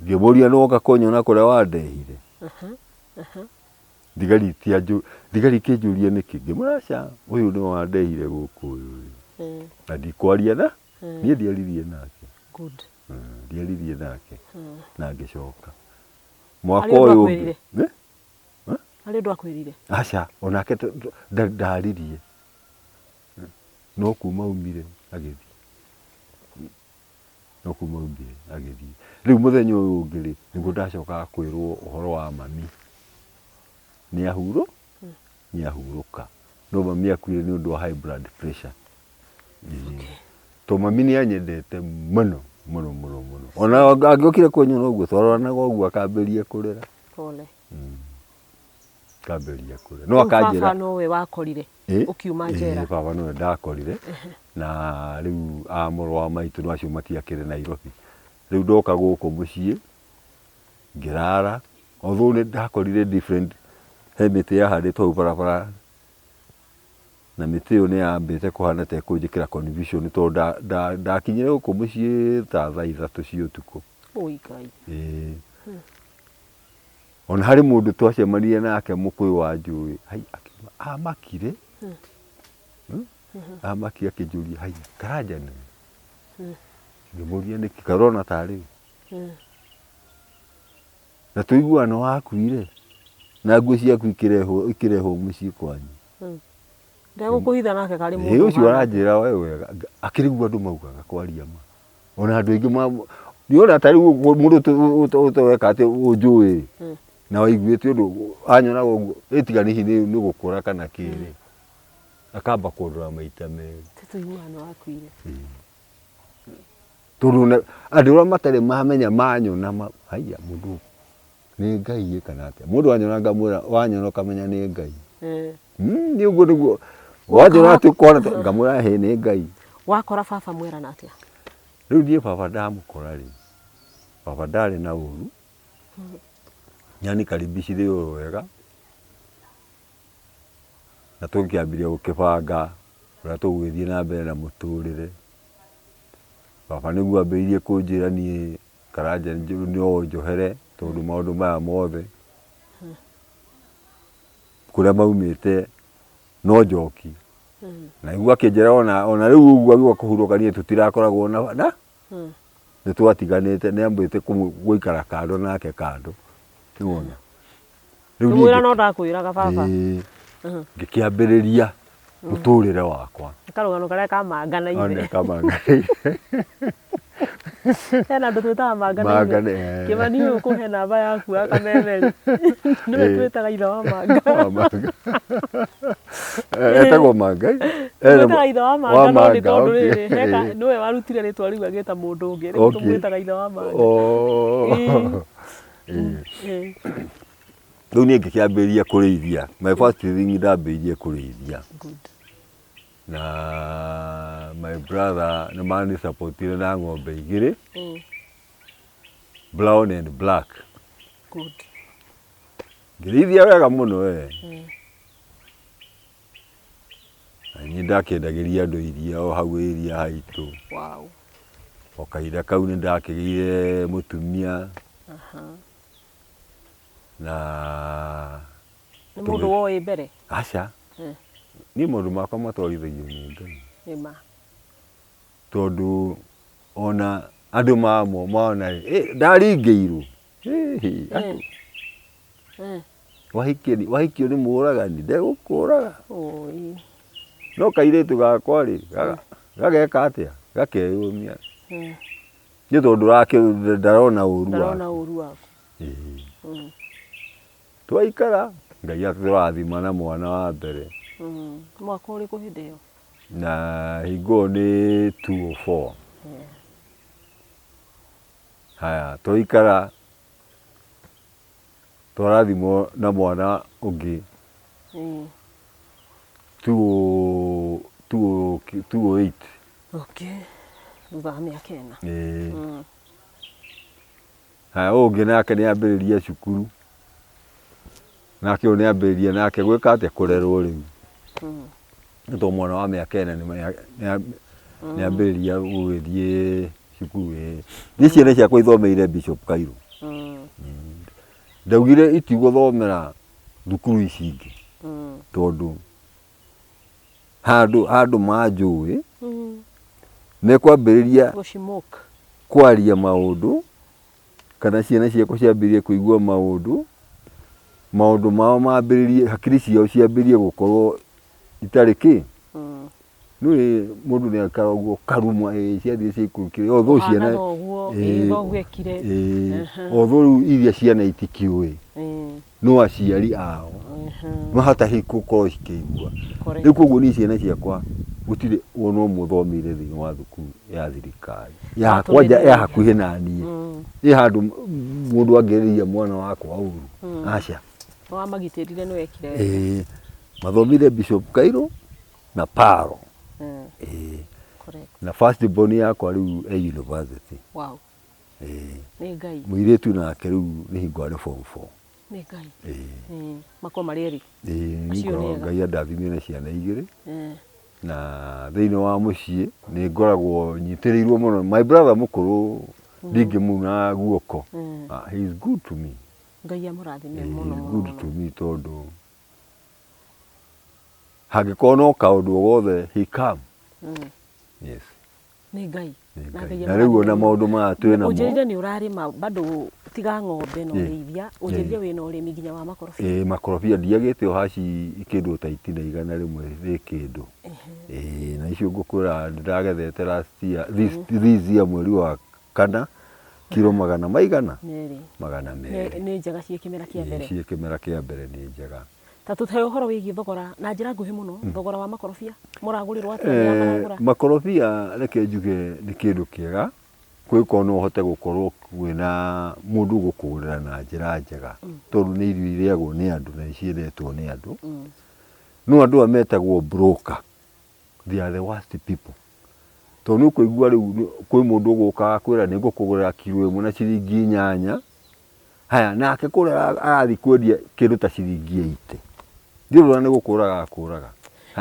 ngĩmũria nĩ woka kũnyona kũrĩa wandehire thigari kĩnjũria nĩkĩ ngĩmwĩra aca ũyũ nĩ wandehire gũkũ ũyũ na ndikwaria na niĩ ndiaririe nake na ngĩcoka mwaka ũyũ harĩ ũndũ akwĩrire aca onake ndaririe no kuma umire agĩthiĩ rĩu mũthenya ũyũ ũngĩ rĩ nĩguo ndacokaga kwĩrwo ũhoro wa mami nĩ ahurũka no mami akuire nĩ ũndũ wa high blood pressure to mami nĩ anyendete mũno ona angĩokire kũnyona ũguo twaroranaga ũguo akambĩrĩria kũrĩra no akanjĩra baba nowe wakorire ũkiuma njera baba nowe ndakorire na rĩu mũrũ wa maitũ no acio matiakĩrĩ Nairobi rĩu ndoka gũkũ mũciĩ ngĩrara although nĩ ndakorire different he mĩtĩ yahandĩtwo hau barabara na mĩtĩ ĩyo nĩ yambĩte kũhana ta ĩkũnjĩkĩra confusion tondũ ndakinyire gũkũ mũciĩ ta thaa 3 cia ũtukũ ona harĩ mũndũ twacemanirie nake mũkũyũ wa njũĩ amakire akĩnjũria Karanja nĩ ngĩmũria nĩkĩ karona tarĩ na tũiguana wakuire na nguo ciaku ikĩrehwo mũciĩ kwanyu ndegũkũhitha nake karĩ mũndũ ũcio aranjĩra wega akĩrigua andũ maugaga kwaria ma ona andũ aingĩ nĩona ta rĩu mũndũ ũtoweka atĩ ũnjũĩ na waiguĩte ũndũ anyonaga ũguo ĩtigani hihi nĩ gũkũra kana kĩrĩ akamba kũndora maita merĩ tũiguana wakuire tondũ andũ arĩa matarĩ mamenya manyona mũndũ nĩ Ngai kana atĩa mũndũ wanyona ũkamenya nĩ Ngai nĩ ũguo nĩguo wanyona atĩ kwana ngamwĩra nĩ Ngai wakora baba mwĩrana atĩa rĩu niĩ baba ndamũkora rĩ baba ndarĩ na ũru nyanikaribicire ũyũ wega na tũkĩambirie gũkĩbanga ũrĩa tũgũgĩthiĩ na mbere na mũtũrĩre baba nĩguo ambĩrĩirie kũnjĩra niĩ Karanja no njohere tondũ maũndũ maya mothe kũrĩa maumĩte no Njoki na nĩguo akĩnjĩra ona rĩu ũguo agĩũka kũhurũka niĩ tũtirakoragwo na nĩ twatiganĩte nĩ ambĩte gũikara kando nake kando nĩwona rĩu no ndakwĩraga baba ngĩkĩambĩrĩria mũtũrĩre wakwa karũgano karĩa kamanganaire hena andũ twĩtaga manganaire Kĩmani ũyũ kũhe namba yaku ya kamemeri nĩwe twĩtaga ithe wa Manga etagwo Mangai twĩtaga ithe wa Manga no nĩ tondũ rĩrĩ nĩwe warutire rĩtwa rĩu agĩta mũndũ ũngĩ rĩu tũmwĩtaga ithe wa Manga rĩu niĩ ngĩkĩambĩrĩria kũrĩithia my first thing ndambĩrĩirie kũrĩithia na my brother nĩ manĩ-supportire na ng'ombe igĩrĩ brown and black ngĩrĩithia wega mũno na niĩ ndakĩendagĩria andũ iria o hau area haitũ o kahinda kau nĩ ndakĩgĩire mũtumia na nĩ mũndũ woĩ mbere aca ni maundu makwa matwarithagio nĩ Ngai Nĩma. tondu ona andu mona ndaringĩirwo wahikio nĩ mũragani ndegũkũraga no kairĩtu gakwa rĩ gageka atĩa gakeyũmia nĩ tondũ ndarona ũru waku twaikara Ngai atũrathima na mwana wa mbere mwaka ũrĩkũ hĩndĩ ĩyo na hingo nĩ 204 haya twaikara twarathimwo na mwana ũngĩ 208 okay thutha wa mĩaka ĩna haya ũngĩ nake nĩ ambĩrĩria cukuru nake ũyũ nĩ ambĩrĩria nake gwĩka atĩa kũrerwo rĩu nĩ tondũ mwana wa mĩaka ĩna nĩ ambĩrĩria gũgĩthiĩ cukuru niĩ ciana ciakwa ithomeire Bishop Kairũ ndaugire itigũthomera thukuru ici ingĩ tondu handũ manjũĩ mekwambĩrĩria kwaria maũndũ kana ciana ciakwa ciambĩrĩrie kũigua maũndũ mao mambĩrĩrie hakiri ciao ciambĩrĩrie gũkorwo itarĩ kĩ nĩ mũndũ nĩ akara ũguo karuma ciathiĩ ciikũrũkire although ciana although iria ciana itikĩũĩ no aciari ao mahatahi gũkorwo cikĩigua rĩu koguo niĩ ciana ciakwa gũtirĩ ona ũmwe ũthomeire thĩinĩ wa thukuru ya thirikari ya hakuhĩ na niĩ ĩ handũ mũndũ angĩrĩria mwana wakwa ũru aca wamagitĩrire nĩ wekire mathomire Bishop Kairũ na Paro na first born yakwa rĩu university nĩ Ngai mũirĩtu nake rĩu nĩ hingo arĩ form 4 nĩ Ngai makwa marĩ erĩ Ngai andathimire na ciana igĩrĩ na thĩinĩ wa mũciĩ nĩ ngoragwo nyitĩrĩirwo mũno my brother mũkũrũ ndingĩmuna guoko he is good to me Ngai amũrathime mũno good to me tondu hangĩkorwo no kaũndũ o gothe he come yes nĩ Ngai na rĩu ona maũndũ maya twĩ namo ũnjĩrire nĩ ũrarĩma bado tiga ng'ombe na ũrĩithia ũnjĩrire wĩna ũrĩmi nginya wa makorobia makorobia ndiagĩte o haci kĩndũ ta 100 rĩ kĩndũ na icio ngũkwĩra ndĩragethete last year this year mweri wa kana kilo 100 nĩ njega ciĩ kĩmera kĩa mbere ciĩ kĩmera kĩa mbere nĩ njega ta tũtahe ũhoro wĩgiĩ thogora na njĩra nguhĩ mũno thogora wa makorobia mũragũrĩrwo atĩa maragũra makorobia reke njuge nĩ kĩndũ kĩega kwĩko no ũhote gũkorwo wĩna mũndũ gũkũgũrĩra na njĩra njega tondũ nĩ irio irĩagwo nĩ andũ na ciendetwo nĩ andũ no andũ metagwo broker they are the worst people tondũ nĩ kũigua rĩu kwĩ mũndũ ũgũka kwĩra nĩ ngũkũgũrĩra kilo 1 na ciringi 8 haya nake kũrĩa arathiĩ kwendia kĩndũ ta ciringi 80 ndirũra nĩ gũkũraga akũraga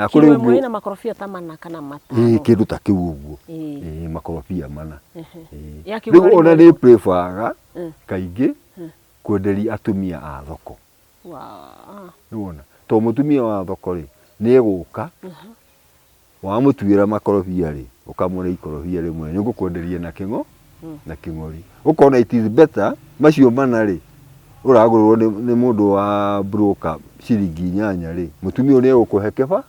kilo 1 na makorobia ta 4 kana 5 kĩndũ ta kĩu ũguo makorobia 4 rĩu ona nĩ prefer kaingĩ kwenderia atumia a thoko nĩwona tondũ mũtumia wa thoko rĩ nĩ egũka wamũtuĩra makorobia rĩ ũkamũre ikorobia rĩmwe nĩ ngũkwenderia na kĩng'o na kĩng'ori ũkona it is better macio 4 rĩ ũragũrĩrwo nĩ mũndũ wa broker ciringi 8 rĩ mũtumia nĩ egũkũhe kĩba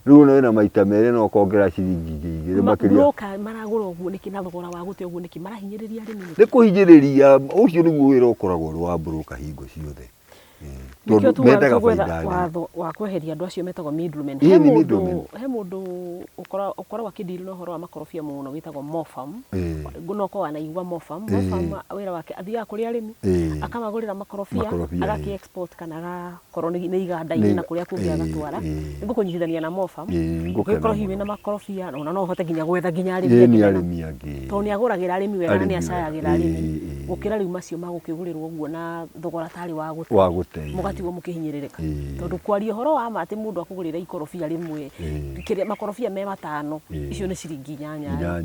rĩu wĩna maita merĩ no ũkongerera ciringi 2 makĩria broker maragũra ũguo nĩkĩ na thogora wa gũte ũguo nĩkĩ marahinyĩrĩria arĩmi nĩ kũhinyĩrĩria ũcio nĩguo wĩra ũkoragwo ũrĩ wa broker hingo ciothe mendaga baida wa kweheria andũ acio metagwo middlemen he mũndũ ũkoragwo akĩndiru na ũhoro wa makorobia mũno wĩtagwo Mofam ngũnoko wanaigua Mofam wĩra wake athiaga kũrĩ arĩmi akamagũrĩra makorobia agaki export kana agakorwo nĩ iganda-inĩ na kũrĩa kũngĩ agatwara ngũkũnyitithania na Mofam gĩkorwo hiwe na makorobia ona no ũhote nginya gwetha nginya arĩmi angĩ tondũ nĩ agũragĩra arĩmi wega na nĩ acayagĩra arĩmi gũkĩra rĩu macio magũkĩgũrĩrwo ũguo na thogora tarĩ wa gũte mũgatigwo mũkĩhinyĩrĩrĩka tondũ kwaria ũhoro wa ma atĩ mũndũ akũgũrĩra ikorobia rĩmwe kĩrĩa makorobia me 5 icio nĩ ciringi 8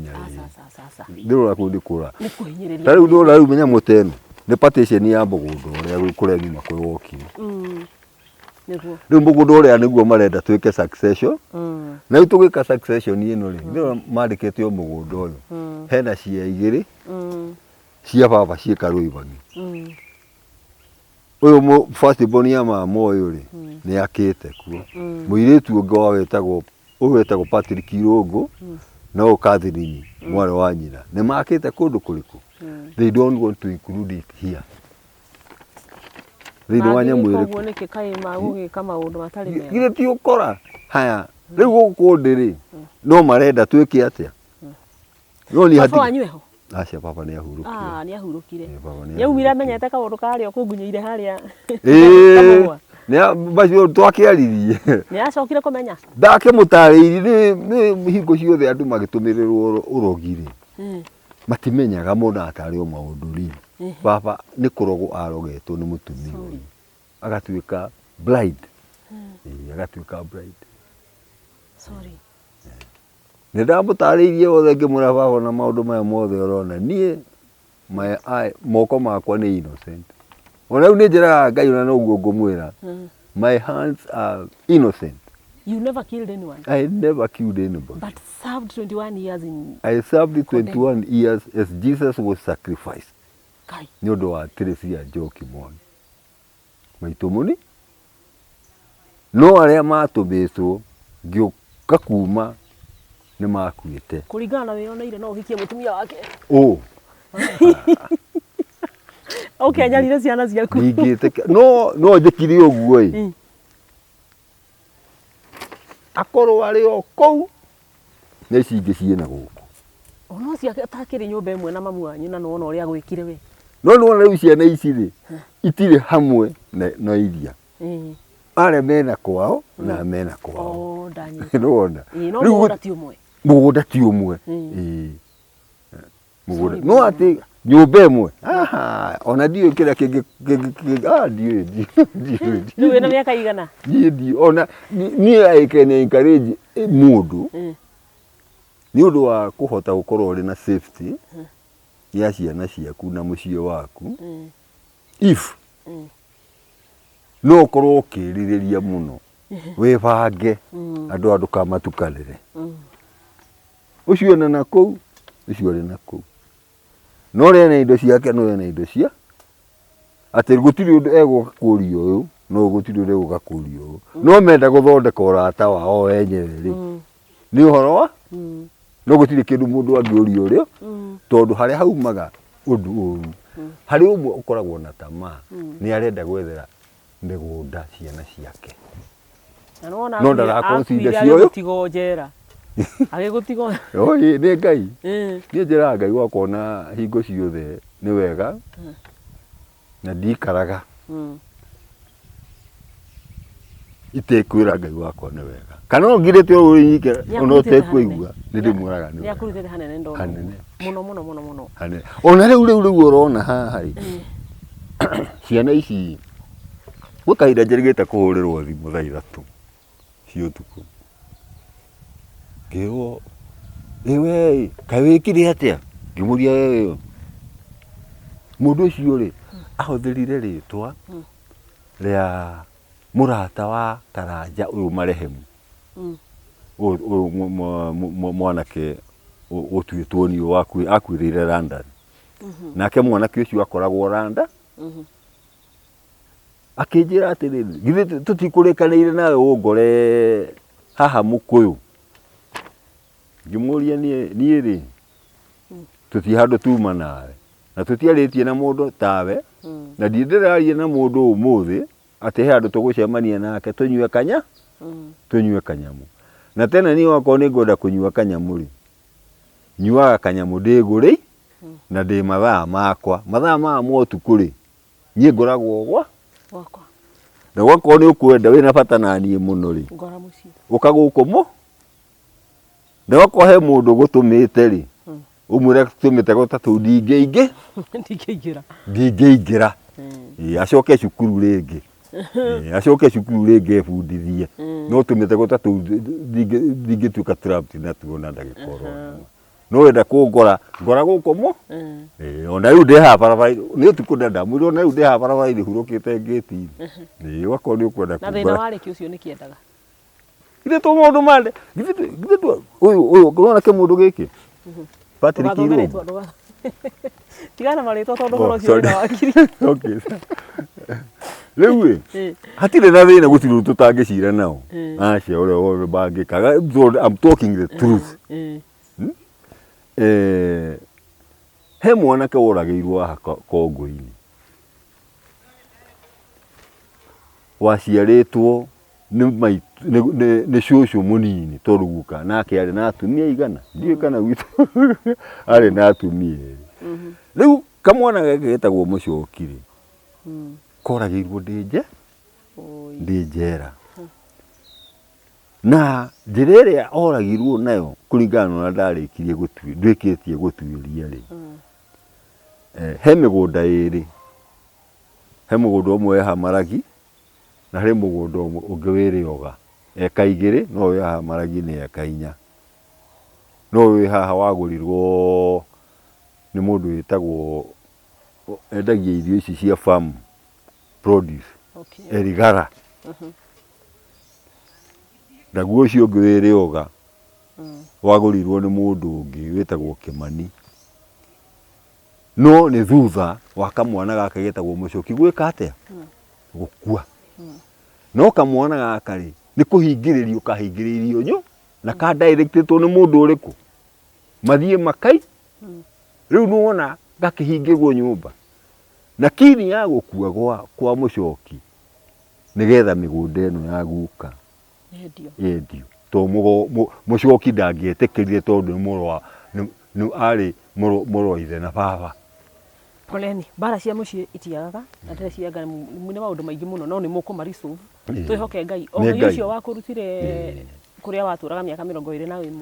ndĩrora kũndĩkũra nĩ kũhinyĩrĩria tarĩu ndĩrora rĩu menya mũteno nĩ partition ya mũgũnda ũrĩa kũrĩa nyuma kwĩ wokire Riu mugunda uria niguo marenda twike succession na riu tugika succession ino ri ndio mandikite o mugunda uyu hena cia igiri cia baba ciika Rũibani uyu first born ya mama uyu ri ni akite kuo muiritu ungi wa wetagwo Patrick Irungu na o Catherine mwari wa nyina ni makite kundu kuriku they don't want to include it here thini wa nyamu iriku niki kai magugika maundu matari mega gire ti ukora haya riu guku ndiri no marenda twike atia no ni hati wanyweho acia baba ni ahurukire ni ahurukire yaumire menyete kaundu kari o kungunyeire haria ni bacio twakiaririe ni acokire kumenya ndake mutariiri ni hingo ciothe andu magitumirirwo urogiri matimenyaga mundu atari o maundu ri baba ni kurogo arogetwo ni mutumia agatuika blind agatuika blind sorry ni ndamutariirie othe ngimura baba na maundu maya mothe urona nie moko makwa ni innocent ona riu ni njiraga Ngai ona noguo ngumwira my hands are innocent. You never killed anyone? I never killed anybody. But served 21 years in... I served 21 years as Jesus was sacrificed. Kai. Ni undu wa Teresia Njoki Mwai. Maitu muni. No aria matubitwo ngioka kuma ni makuite. Kuringana na wioneire no uhikie mutumia wake. Okay, nyarire ciana ciaku. Ningite no njikiri uguo i. Akorwo ari o kou na ici ingi ciena guku. Ono ciake atakiri nyumba imwe na mamu wanyu na nona uria gwikire we. No nona riu ciana ici ri itire hamwe na iria. Are mena kwao na mena kwao. Ndanyi. Nona. No mugunda ti umwe. Mugunda ti umwe. Mugunda. No ati nyumba imwe. Aha, ona dio kira kingi dio. Ni wena miaka igana? Dio ona ni aikene encourage mundu. Ni undu wa kuhota gukorwo uri na safety ya ciana ciaku na muciĩ waku. If no korwo ukiririria muno wibange andu ndukamatukanire ucio na kou ucio ri na kou no rena indo ciake no rena indo cia ati gutiri undu egwoka kuria uyu no gutiri undu egwoka kuria uyu no menda guthondeka urata wao enyewe ri ni uhoro wa no gutiri kindu mundu angiuria urio tondu haria haumaga undu uru hari umwe ukoragwo na tamaa ni arenda gwethera migunda ciana ciake no ndarakorwo cinda cioyo tigo njera agigutigo oi ni Ngai ni njira Ngai wakona hingo ciothe ni wega na ndikaraga itekwira Ngai wakwa ni wega kana ngirite urike ona utekweigua ni ndimuraga ni yakurutete hanene ndo muno hanene ona riu urona haha ciana ici gukahinda njerigite kuhurirwo thimu thaa 3 cia utuku ngirwo iwe kaĩ wikire atia ngimuria wewe mundu ucio ri ahuthirire ritwa ria murata wa Karanja uyu Marehemu mwanake utuitwo ni akwirire London nake mwanake ucio akoragwo London akinjira atiriri githe tutikurikanire nawe ungore haha mukuyu ngimuria nie ri tuti handu tuma nawe na tutiaritie na mundu tawe na ndiraria na mundu umuthi ati he andu tugucemania nake tunywe kanyamu na tena ni wako ni ngoda kunywa kanyamu ri nyuaga kanyamu ndiguri na ndi mathaa makwa mathaa ma motuku ri nie ngoragwo wakwa na wako ni ukwenda wina bata na nie muno ri ngora muci ukagukumu na wako he mundu gutumite ri umwire tumite gutatu ndingeingira acoke cukuru ringi ebundithie no tumite gutatu ndingituika trapped na tuona ndagikoro no wenda kungora ngora guko mo ona riu ndi ha barabara ni utuku ndenda mwiri ona riu ndi ha barabara ni hurukite ngeti wako ni ukwenda kungora na thina wariki ucio ni kiendaga githe to mundu mande githe to uyu urona ke mundu giki Patrick Irungu tigana marito tondu horo ucio ni wakiri okay riu hatire na thina gutiru tutangicira nao acia ore ore bangikaga I'm talking the truth he mwanake woragirwo aha Kongo-ini waciaritwo ni cucu munini tondu guka nake ari na atumia igana ndiye kana gwitu ari na atumia riu kamwana gake getagwo Mucokire koragirwo ndi njera na njira iria oragirwo nayo kuringana na ndarikirie ndwikitie gutuiria ri he migunda iri he mugunda umwe ha Maragi na he mugunda ungi wiri Oga eka 2 no wi ha Maragi ni eka 4 no wi haha wagurirwo ni mundu witagwo endagia irio ici cia farm produce Erigara naguo ucio ungi wiri Oga wagurirwo ni mundu ungi witagwo Kimani no ni thutha wa kamwana gake getagwo Mucoki gwika atia gukua no kamwana gaka ri ni kuhingiririo kahingiririo nyo na ka directitwo ni mundu uriku mathie makai riu nuona gakihingirwo nyumba na kini ya gukua kwa Mucoki nigetha migunda eno ya guka yendio to Mucoki ndangietikirire tondu ni ari muro ithe na baba poleni bara cia mucii itiagaga na ndire ciaga mwine maundu maingi muno no ni mukumarisolve twihoke Ngai o ucio wakurutire kuria waturaga miaka 21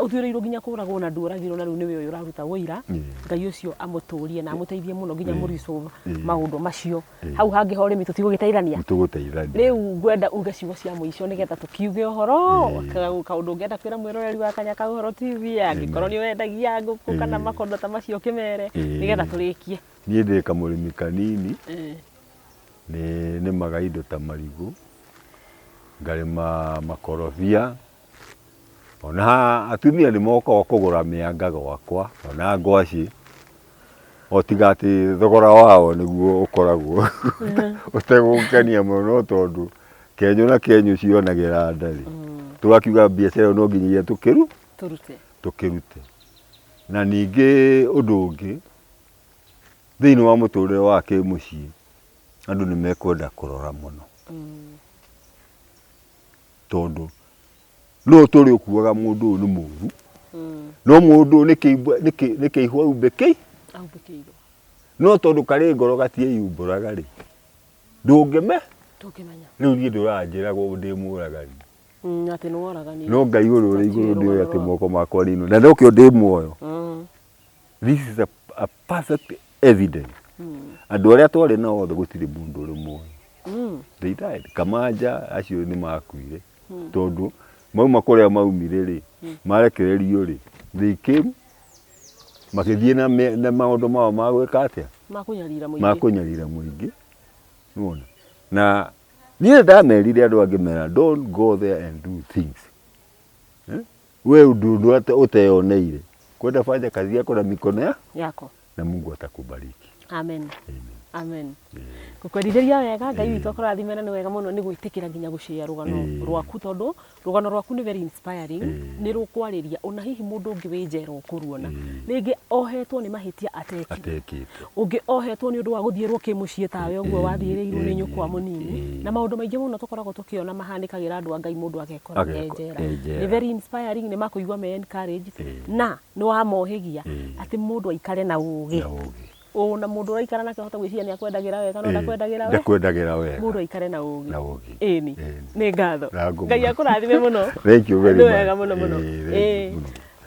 uthiuriirwo nginya kuragwo na nduragirwo na riu niwe uyu uraruta wira Ngai ucio amuturie na amuteithie muno nginya murisolve maundu macio hau hangi ho rimi tutigugiteithania riu ngwenda uge ciugo cia muico nigetha tukiuge uhoro kaundu ngenda kwira mwiroreri wa Kanyaka Uhoro TV angikorwo ni wendagia nguku kana makondo ta macio kimere nigetha turikie nie ndi kamurimi kanini ni magaindo ta marigu ngarima makorobia ona atumia ni moka kugura mianga gwakwa ona ngwaci otigati thogora wao niguo ukoragwo utegukania muno tondu kenyo na kenyo cionagira ndari tugakiuga biacara no nginyagia tukirute na ningi undu ungi thiini wa muturire wa kimucii andu ni mekwenda kurora muno tondu no turi ukuaga mundu ni muru no mundu ni kiihwa ubekei no tondu kari ngoro gatie yumburaga ri ndungimenya riu ni nduranjira go ndi muragani ati no oragani no Ngai uri iguru ndi ati moko makwa rino na ndokyo ndi muoyo this is a perfect evidence andu aria twari na othe gutiri mundu uri muoyo they died Kamanja acio ni makuire tondu mauma kuria maumire ri marekererio ri they came makithie na maundu mao magwika atia makunyarira muingi nona na nie ndamerire andu angimera don't go there and do things we undu uteoneire kwenda fanya kazi yako na mikono yako na Mungu atakubariki amen amen kukwendithia wega Ngai witu akurathimena ni wega muno ni gwitikira nginya gushare rugano rwaku tondu rugano rwaku ni very inspiring ni rukwariria ona hihi mundu ungi winjera ukuruona ringi ohetwo ni mahitia atekite ungi ohetwo ni undu wa guthierwo kimucii tawe uguo wathiirirwo ni nyukwa munini na maundu maingi muno tukoragwo tukiona mahanikagira andu a Ngai mundu agekora enjera ni very inspiring ni makuigwa me encourage na ni wa mohigia ati mundu aikare na ugi ona mundu uraikara nake hota gwiciria ni akwendagira wega no ndakwendagira wega mundu aikare na ugi ni ngatho Ngai akurathime muno thank you very much wega muno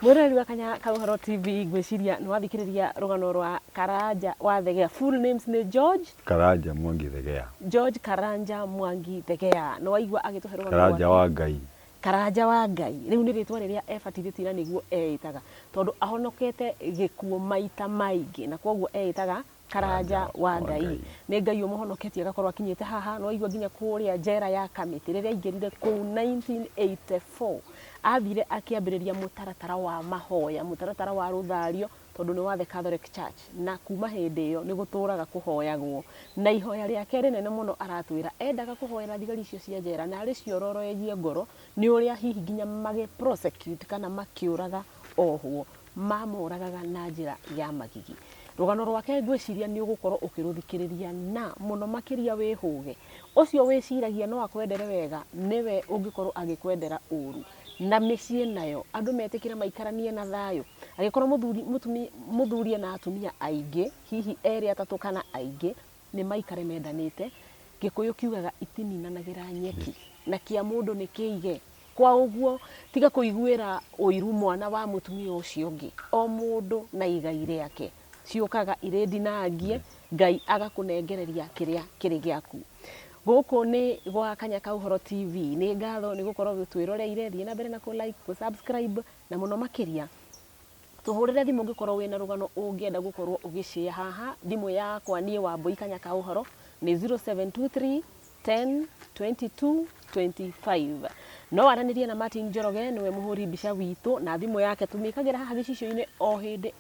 mwiroreri wa Kanyaka Uhoro TV gwiciria ni wathikiriria rugano rwa Karanja wa Thegea full names ni George Karanja Mwangi Thegea George Karanja Mwangi Thegea no waigwa agituhe rugano Karanja wa Ngai Karanja wa Ngai riu ni ritwa riria ebatithĩtio niguo eitaga tondu ahonokete gikuo maita maingi na koguo eitaga Karanja wa Ngai ni Ngai umuhonoketie agakorwo akinyite haha no igua nginya kuria njera ya Kamiti riria ingirire ku 1984 athire akiambiriria mutaratara wa mahoya mutaratara wa ruthario tondu ni wa the Catholic Church na kuma hindi iyo ni guturaga kuhoyagwo na ihoya riake rinene muno aratwira endaga kuhoera thigari icio cia njera na ari ciororoegie ngoro ni uria hihi nginya mage prosecute kana makiuraga ohwo mamuragaga na njira ya magigi. Rugano rwake ngwiciria ni ugukorwo ukiruthikiriria na muno makiria wihuge ucio wiciragia no akwendere wega niwe ungikorwo agikwendera uru na micii nayo andu metikira maikaranie na thayo agikorwo muthurie na atumia aingi hihi eri atatu kana aingi ni maikare mendanite gikuyu kiugaga itininanagira nyeki na kia mundu ni kiige kwa uguo tiga kuiguira uiru mwana wa mutumia ucio ungi o mundu na igai riake ciukaga iredinangie Ngai agakunengereria kiria kiri giaku guku ni gwa Kanyaka Uhoro TV ni ngatho ni gukorwo gitwiroreire thie na mbere na ku like ku subscribe na muno makiria tuhurire thimu ngikorwo wina rugano ungienda gukorwo ugishare haha thimu yakwa ni Wambui Kanyaka Uhoro ni 0723 10 22 25 no aranirie na Martin Njoroge niwe muhuri mbica witu na thimu yake tumikagira haha gicicioine o hindi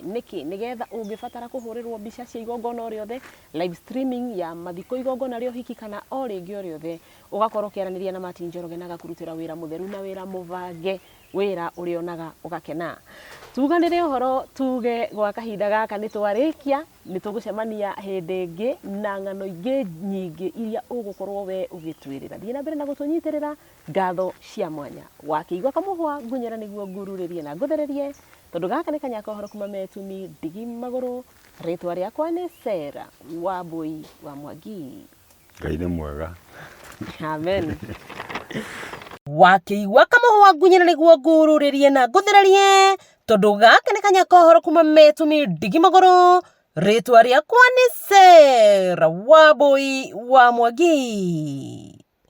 niki nigetha ungibatara kuhurirwo mbica cia igongona riothe live streaming ya mathiko igongona rio hiki kana o ringi o riothe ugakorwo kiaraniria na Martin Njoroge na gakurutira wira mutheru na wira muvange wira urionaga ugakena tuganire uhoro tuge gwa kahinda gaka nitwarikia nitugucemania hindi ingi na ng'ano ingi nyingi iria ugukorwo we ugitwirira thie na mbere na gutunyitirira ngatho cia mwanya wakiigwa kamuhwa ngunyera niguo ngururirie na nguthererie tondu gaka ni Kanyaka Uhoro kuma metumi Ndigi Maguru ritwa riakwa ni Sera Wambui wa Mwangi. Ngai ni mwega. Amen. Wakiigwa kamuhwa ngunyera niguo ngururirie na nguthererie tondu gaka ni Kanyaka Uhoro kuma metumi Ndigi Maguru ritwa riakwa ni Sera Wambui wa Mwangi.